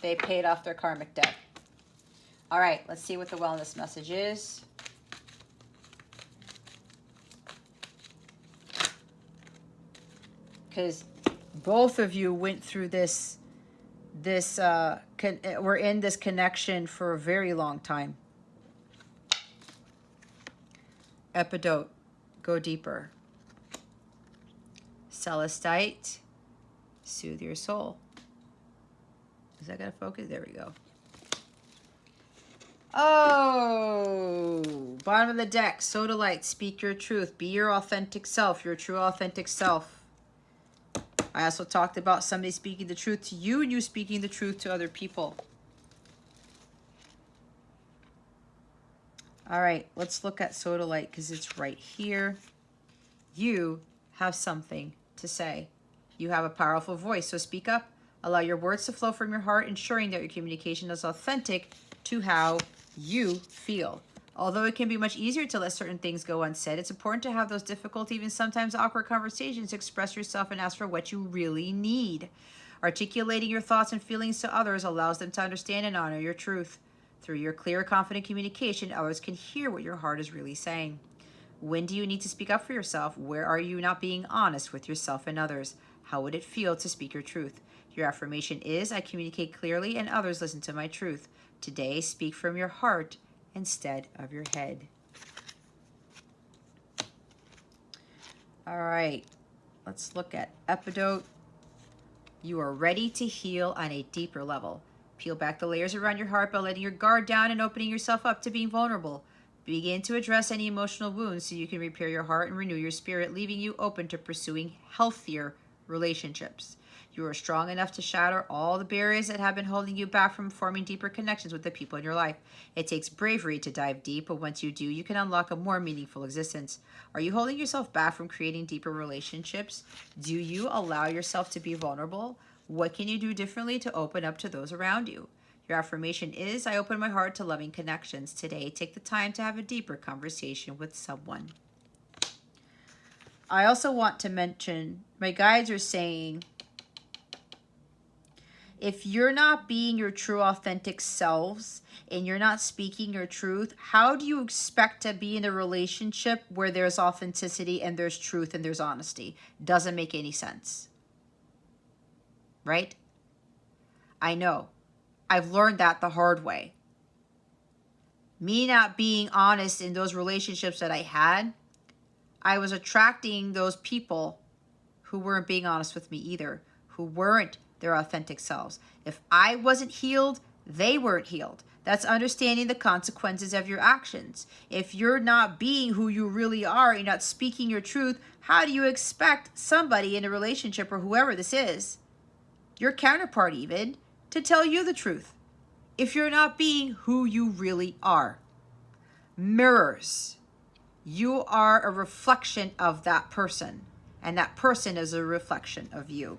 They paid off their karmic debt. All right, let's see what the wellness message is. Because both of you went through we're in this connection for a very long time. Epidote, go deeper. Celestite, soothe your soul. Is that gonna focus? There we go. Oh, bottom of the deck, Sodalite, speak your truth. Be your authentic self, your true authentic self. I also talked about somebody speaking the truth to you and you speaking the truth to other people. All right, let's look at Sodalite because it's right here. You have something to say. You have a powerful voice, so speak up. Allow your words to flow from your heart, ensuring that your communication is authentic to how you feel. Although it can be much easier to let certain things go unsaid, it's important to have those difficult, even sometimes awkward conversations, express yourself and ask for what you really need. Articulating your thoughts and feelings to others allows them to understand and honor your truth. Through your clear, confident communication, others can hear what your heart is really saying. When do you need to speak up for yourself? Where are you not being honest with yourself and others? How would it feel to speak your truth? Your affirmation is, I communicate clearly and others listen to my truth. Today, speak from your heart instead of your head. All right, let's look at Epidote. You are ready to heal on a deeper level. Peel back the layers around your heart by letting your guard down and opening yourself up to being vulnerable. Begin to address any emotional wounds so you can repair your heart and renew your spirit, leaving you open to pursuing healthier relationships. You are strong enough to shatter all the barriers that have been holding you back from forming deeper connections with the people in your life. It takes bravery to dive deep, but once you do, you can unlock a more meaningful existence. Are you holding yourself back from creating deeper relationships? Do you allow yourself to be vulnerable? What can you do differently to open up to those around you? Your affirmation is, I open my heart to loving connections. Today, take the time to have a deeper conversation with someone. I also want to mention, my guides are saying, if you're not being your true authentic selves and you're not speaking your truth, how do you expect to be in a relationship where there's authenticity and there's truth and there's honesty? Doesn't make any sense. Right? I know. I've learned that the hard way. Me not being honest in those relationships that I had, I was attracting those people who weren't being honest with me either, who weren't their authentic selves. If I wasn't healed, they weren't healed. That's understanding the consequences of your actions. If you're not being who you really are, you're not speaking your truth, how do you expect somebody in a relationship or whoever this is, your counterpart even, to tell you the truth if you're not being who you really are? Mirrors. You are a reflection of that person, and that person is a reflection of you.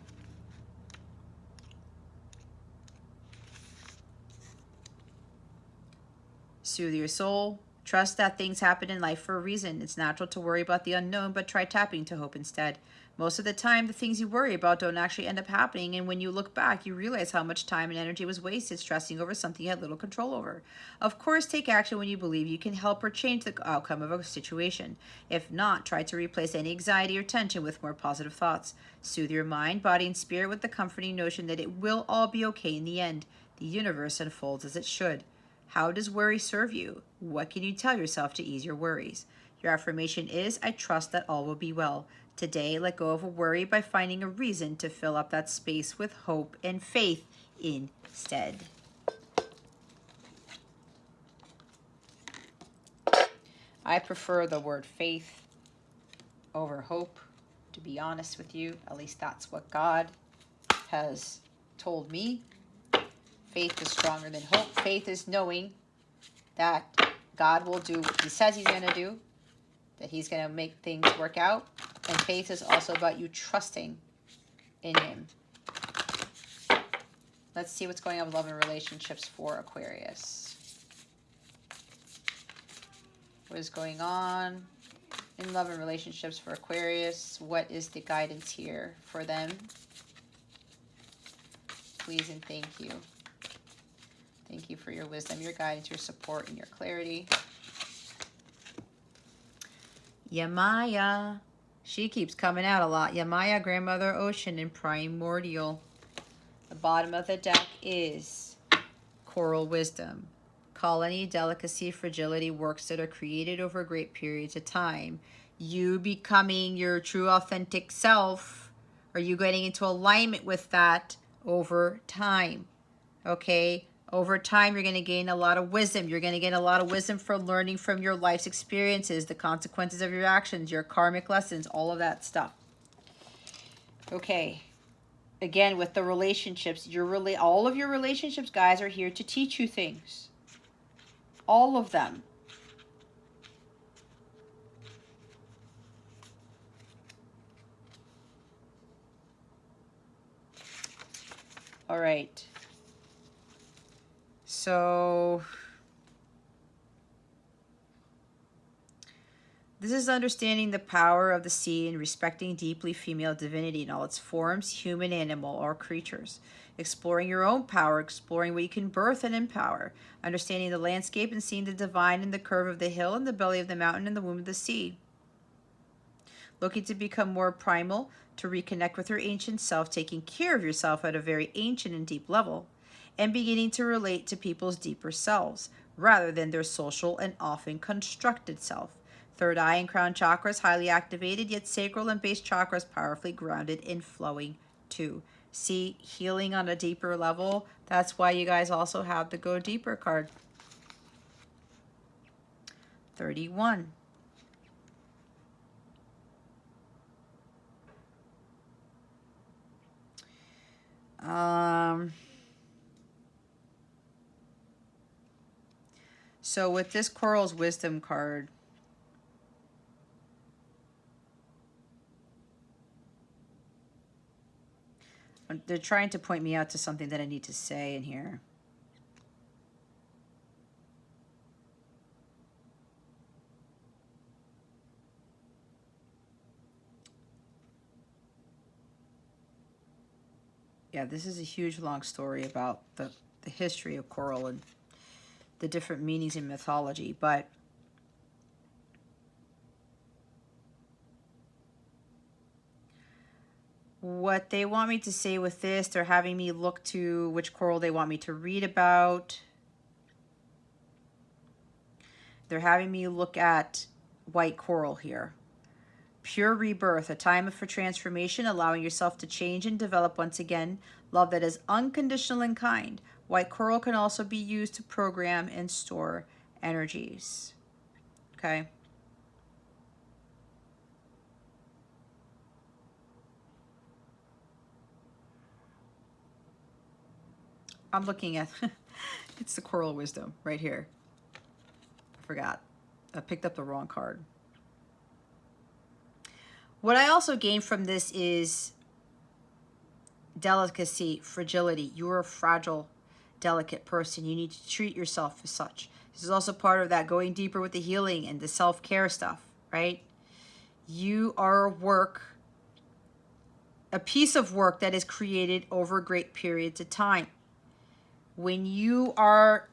Soothe your soul. Trust that things happen in life for a reason. It's natural to worry about the unknown, but try tapping to hope instead. Most of the time, the things you worry about don't actually end up happening, and when you look back, you realize how much time and energy was wasted stressing over something you had little control over. Of course, take action when you believe you can help or change the outcome of a situation. If not, try to replace any anxiety or tension with more positive thoughts. Soothe your mind, body, and spirit with the comforting notion that it will all be okay in the end. The universe unfolds as it should. How does worry serve you? What can you tell yourself to ease your worries? Your affirmation is, I trust that all will be well. Today, let go of a worry by finding a reason to fill up that space with hope and faith instead. I prefer the word faith over hope, to be honest with you. At least that's what God has told me. Faith is stronger than hope. Faith is knowing that God will do what he says he's going to do, that he's going to make things work out. And faith is also about you trusting in him. Let's see what's going on with love and relationships for Aquarius. What is going on in love and relationships for Aquarius? What is the guidance here for them? Please and thank you. Thank you for your wisdom, your guidance, your support, and your clarity. Yamaya. She keeps coming out a lot. Yamaya, Grandmother Ocean, and Primordial. The bottom of the deck is Coral Wisdom. Colony, delicacy, fragility, works that are created over great periods of time. You becoming your true authentic self. Are you getting into alignment with that over time? Okay? Over time, you're going to gain a lot of wisdom. You're going to gain a lot of wisdom from learning from your life's experiences, the consequences of your actions, your karmic lessons, all of that stuff. Okay. Again, with the relationships, all of your relationships, guys, are here to teach you things. All of them. All right. So this is understanding the power of the sea and respecting deeply female divinity in all its forms, human, animal, or creatures. Exploring your own power, exploring what you can birth and empower. Understanding the landscape and seeing the divine in the curve of the hill and the belly of the mountain and the womb of the sea. Looking to become more primal, to reconnect with your ancient self, taking care of yourself at a very ancient and deep level, and beginning to relate to people's deeper selves, rather than their social and often constructed self. Third eye and crown chakras highly activated, yet sacral and base chakras powerfully grounded and flowing too. See, healing on a deeper level. That's why you guys also have the Go Deeper card. 31. So with this Coral's Wisdom card, they're trying to point me out to something that I need to say in here. Yeah, this is a huge long story about the history of coral and the different meanings in mythology, but what they want me to say with this, they're having me look to which coral they want me to read about. They're having me look at white coral here. Pure rebirth, a time for transformation, allowing yourself to change and develop once again. Love that is unconditional and kind. White coral can also be used to program and store energies. Okay. I'm looking at, it's the Coral Wisdom right here. I forgot. I picked up the wrong card. What I also gained from this is delicacy, fragility. You're a fragile, delicate person. You need to treat yourself as such. This is also part of that going deeper with the healing and the self-care stuff, right? You are a piece of work that is created over great periods of time. When you are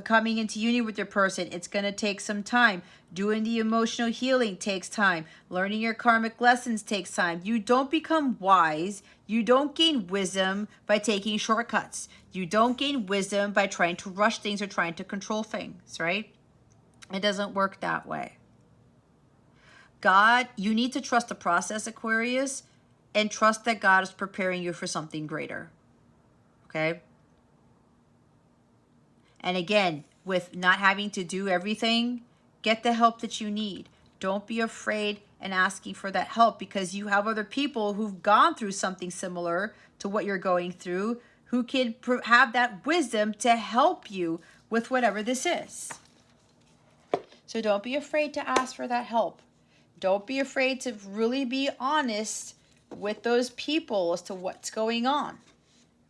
coming into union with your person, it's going to take some time. Doing the emotional healing takes time. Learning your karmic lessons takes time. You don't become wise. You don't gain wisdom by taking shortcuts. You don't gain wisdom by trying to rush things or trying to control things, right? It doesn't work that way. God, you need to trust the process, Aquarius, and trust that God is preparing you for something greater. Okay? And again, with not having to do everything, get the help that you need. Don't be afraid in asking for that help, because you have other people who've gone through something similar to what you're going through, who can have that wisdom to help you with whatever this is. So don't be afraid to ask for that help. Don't be afraid to really be honest with those people as to what's going on.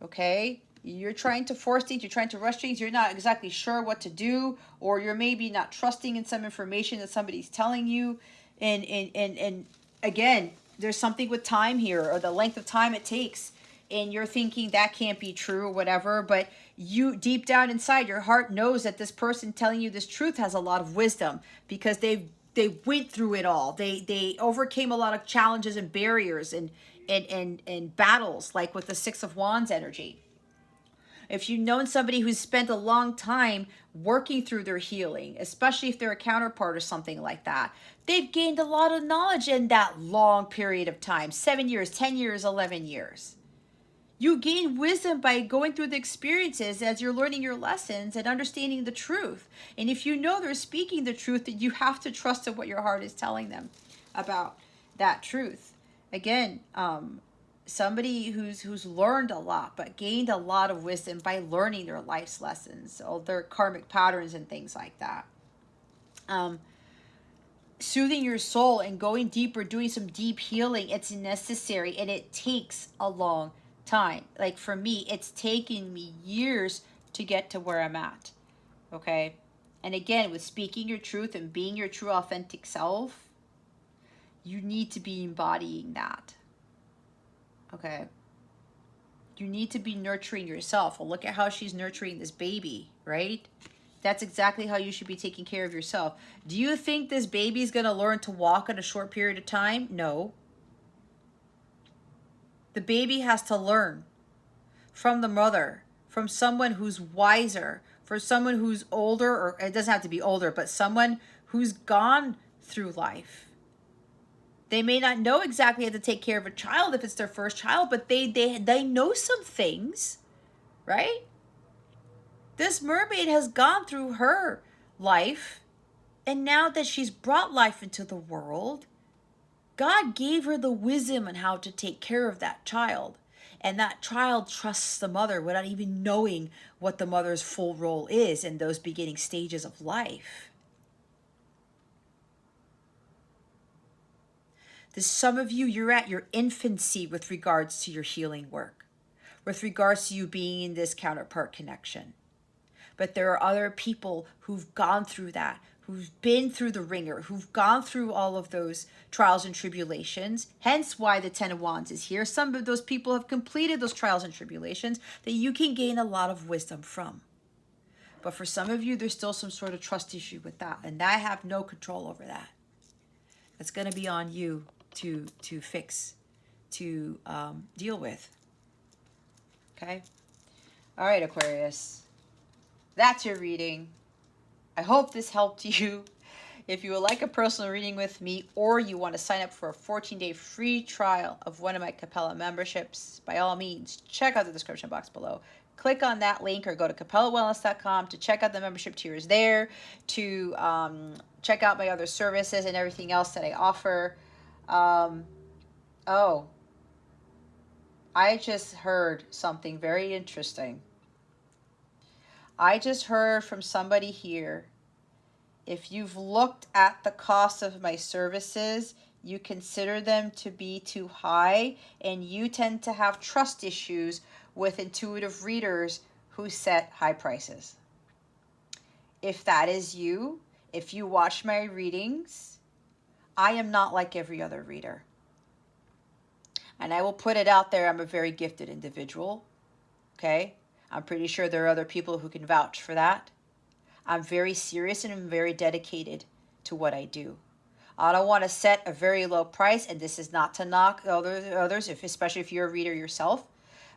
Okay? You're trying to force things, you're trying to rush things, you're not exactly sure what to do, or you're maybe not trusting in some information that somebody's telling you. And again, there's something with time here, or the length of time it takes, and you're thinking that can't be true or whatever, but you deep down inside, your heart knows that this person telling you this truth has a lot of wisdom, because they went through it all. They overcame a lot of challenges and barriers and battles, like with the Six of Wands energy. If you've known somebody who's spent a long time working through their healing, especially if they're a counterpart or something like that, they've gained a lot of knowledge in that long period of time, 7 years, 10 years, 11 years. You gain wisdom by going through the experiences as you're learning your lessons and understanding the truth. And if you know they're speaking the truth, then you have to trust in what your heart is telling them about that truth. Again, somebody who's learned a lot, but gained a lot of wisdom by learning their life's lessons, or their karmic patterns and things like that. Soothing your soul and going deeper, doing some deep healing, it's necessary, and it takes a long time. Like for me, it's taken me years to get to where I'm at. Okay? And again, with speaking your truth and being your true authentic self, you need to be embodying that. Okay? You need to be nurturing yourself. Well, look at how she's nurturing this baby, right? That's exactly how you should be taking care of yourself. Do you think this baby is going to learn to walk in a short period of time? No. The baby has to learn from the mother, from someone who's wiser, for someone who's older, or it doesn't have to be older, but someone who's gone through life. They may not know exactly how to take care of a child if it's their first child, but they know some things, right? This mermaid has gone through her life, and now that she's brought life into the world, God gave her the wisdom on how to take care of that child. And that child trusts the mother without even knowing what the mother's full role is in those beginning stages of life. There's some of you, you're at your infancy with regards to your healing work, with regards to you being in this counterpart connection. But there are other people who've gone through that, who've been through the ringer, who've gone through all of those trials and tribulations, hence why the Ten of Wands is here. Some of those people have completed those trials and tribulations that you can gain a lot of wisdom from. But for some of you, there's still some sort of trust issue with that, and I have no control over that. It's going to be on you to fix, to deal with. Okay? All right, Aquarius. That's your reading. I hope this helped you. If you would like a personal reading with me, or you want to sign up for a 14-day free trial of one of my Capella memberships, by all means, check out the description box below. Click on that link or go to capellawellness.com to check out the membership tiers there, to check out my other services and everything else that I offer. Oh, I just heard something very interesting. I just heard from somebody here, if you've looked at the cost of my services, you consider them to be too high, and you tend to have trust issues with intuitive readers who set high prices. If that is you, if you watch my readings, I am not like every other reader. And I will put it out there, I'm a very gifted individual, okay? I'm pretty sure there are other people who can vouch for that. I'm very serious and I'm very dedicated to what I do. I don't want to set a very low price, and this is not to knock others, especially if you're a reader yourself,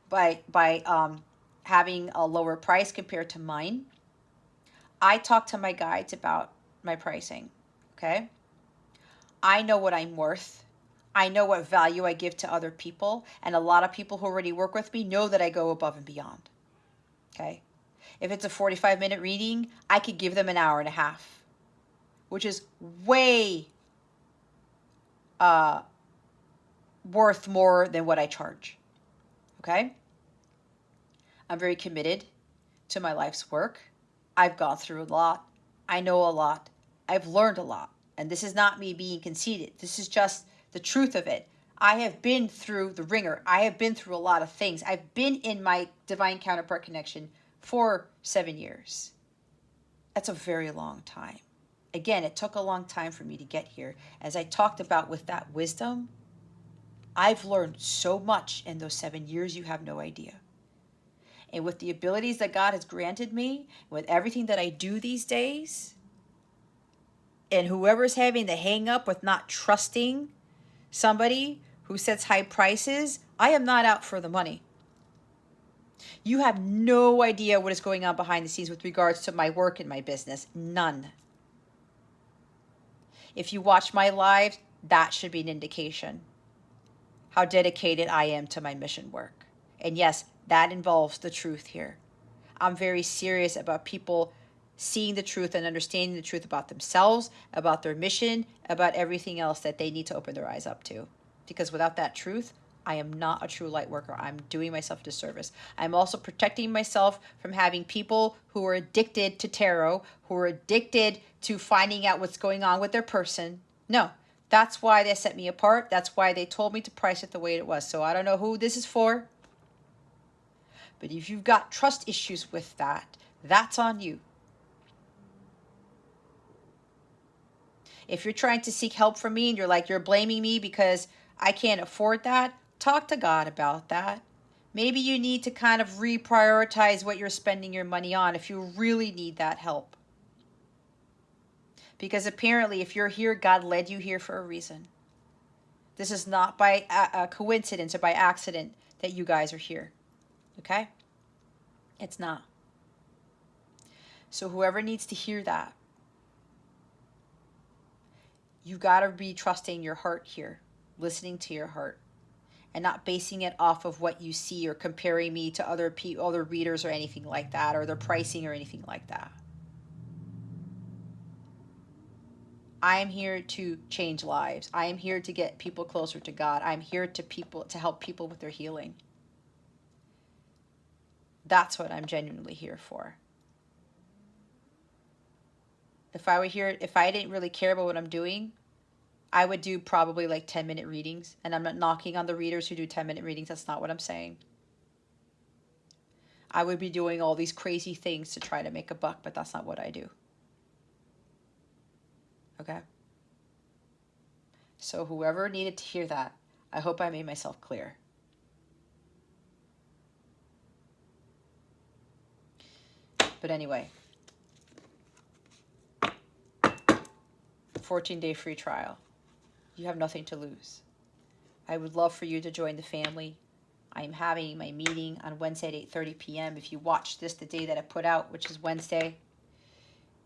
by having a lower price compared to mine. I talk to my guides about my pricing, okay? I know what I'm worth. I know what value I give to other people, and a lot of people who already work with me know that I go above and beyond, okay? If it's a 45-minute reading, I could give them an hour and a half, which is way worth more than what I charge, okay? I'm very committed to my life's work. I've gone through a lot. I know a lot. I've learned a lot. And this is not me being conceited. This is just the truth of it. I have been through the ringer. I have been through a lot of things. I've been in my divine counterpart connection for 7 years. That's a very long time. Again, it took a long time for me to get here. As I talked about with that wisdom, I've learned so much in those 7 years, you have no idea. And with the abilities that God has granted me, with everything that I do these days, and whoever's having the hang up with not trusting somebody who sets high prices, I am not out for the money. You have no idea what is going on behind the scenes with regards to my work and my business. None. If you watch my lives, that should be an indication how dedicated I am to my mission work. And yes, that involves the truth here. I'm very serious about people seeing the truth and understanding the truth about themselves, about their mission, about everything else that they need to open their eyes up to. Because without that truth, I am not a true light worker. I'm doing myself a disservice. I'm also protecting myself from having people who are addicted to tarot, who are addicted to finding out what's going on with their person. No, that's why they set me apart. That's why they told me to price it the way it was. So I don't know who this is for. But if you've got trust issues with that, that's on you. If you're trying to seek help from me and you're blaming me because I can't afford that, talk to God about that. Maybe you need to kind of reprioritize what you're spending your money on if you really need that help. Because apparently, if you're here, God led you here for a reason. This is not by a coincidence or by accident that you guys are here. Okay? It's not. So whoever needs to hear that, you got to be trusting your heart here, listening to your heart, and not basing it off of what you see or comparing me to other readers or anything like that, or their pricing or anything like that. I am here to change lives. I am here to get people closer to God. I'm here to help people with their healing. That's what I'm genuinely here for. If I were here, if I didn't really care about what I'm doing, I would do probably like 10-minute readings. And I'm not knocking on the readers who do 10-minute readings. That's not what I'm saying. I would be doing all these crazy things to try to make a buck, but that's not what I do. Okay? So whoever needed to hear that, I hope I made myself clear. But anyway, 14-day free trial. You have nothing to lose. I would love for you to join the family. I'm having my meeting on Wednesday at 8:30 p.m. If you watch this the day that I put out, which is Wednesday,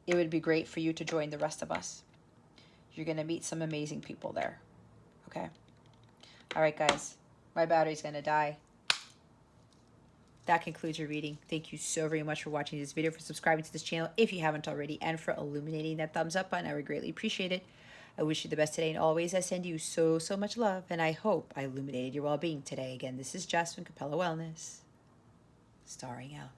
it would be great for you to join the rest of us. You're going to meet some amazing people there. Okay? All right, guys. My battery's going to die. That concludes your reading. Thank you so very much for watching this video, for subscribing to this channel if you haven't already, and for illuminating that thumbs up button. I would greatly appreciate it. I wish you the best today and always. I send you so, so much love, and I hope I illuminated your well-being today. Again, this is Jess from Capella Wellness, starring out.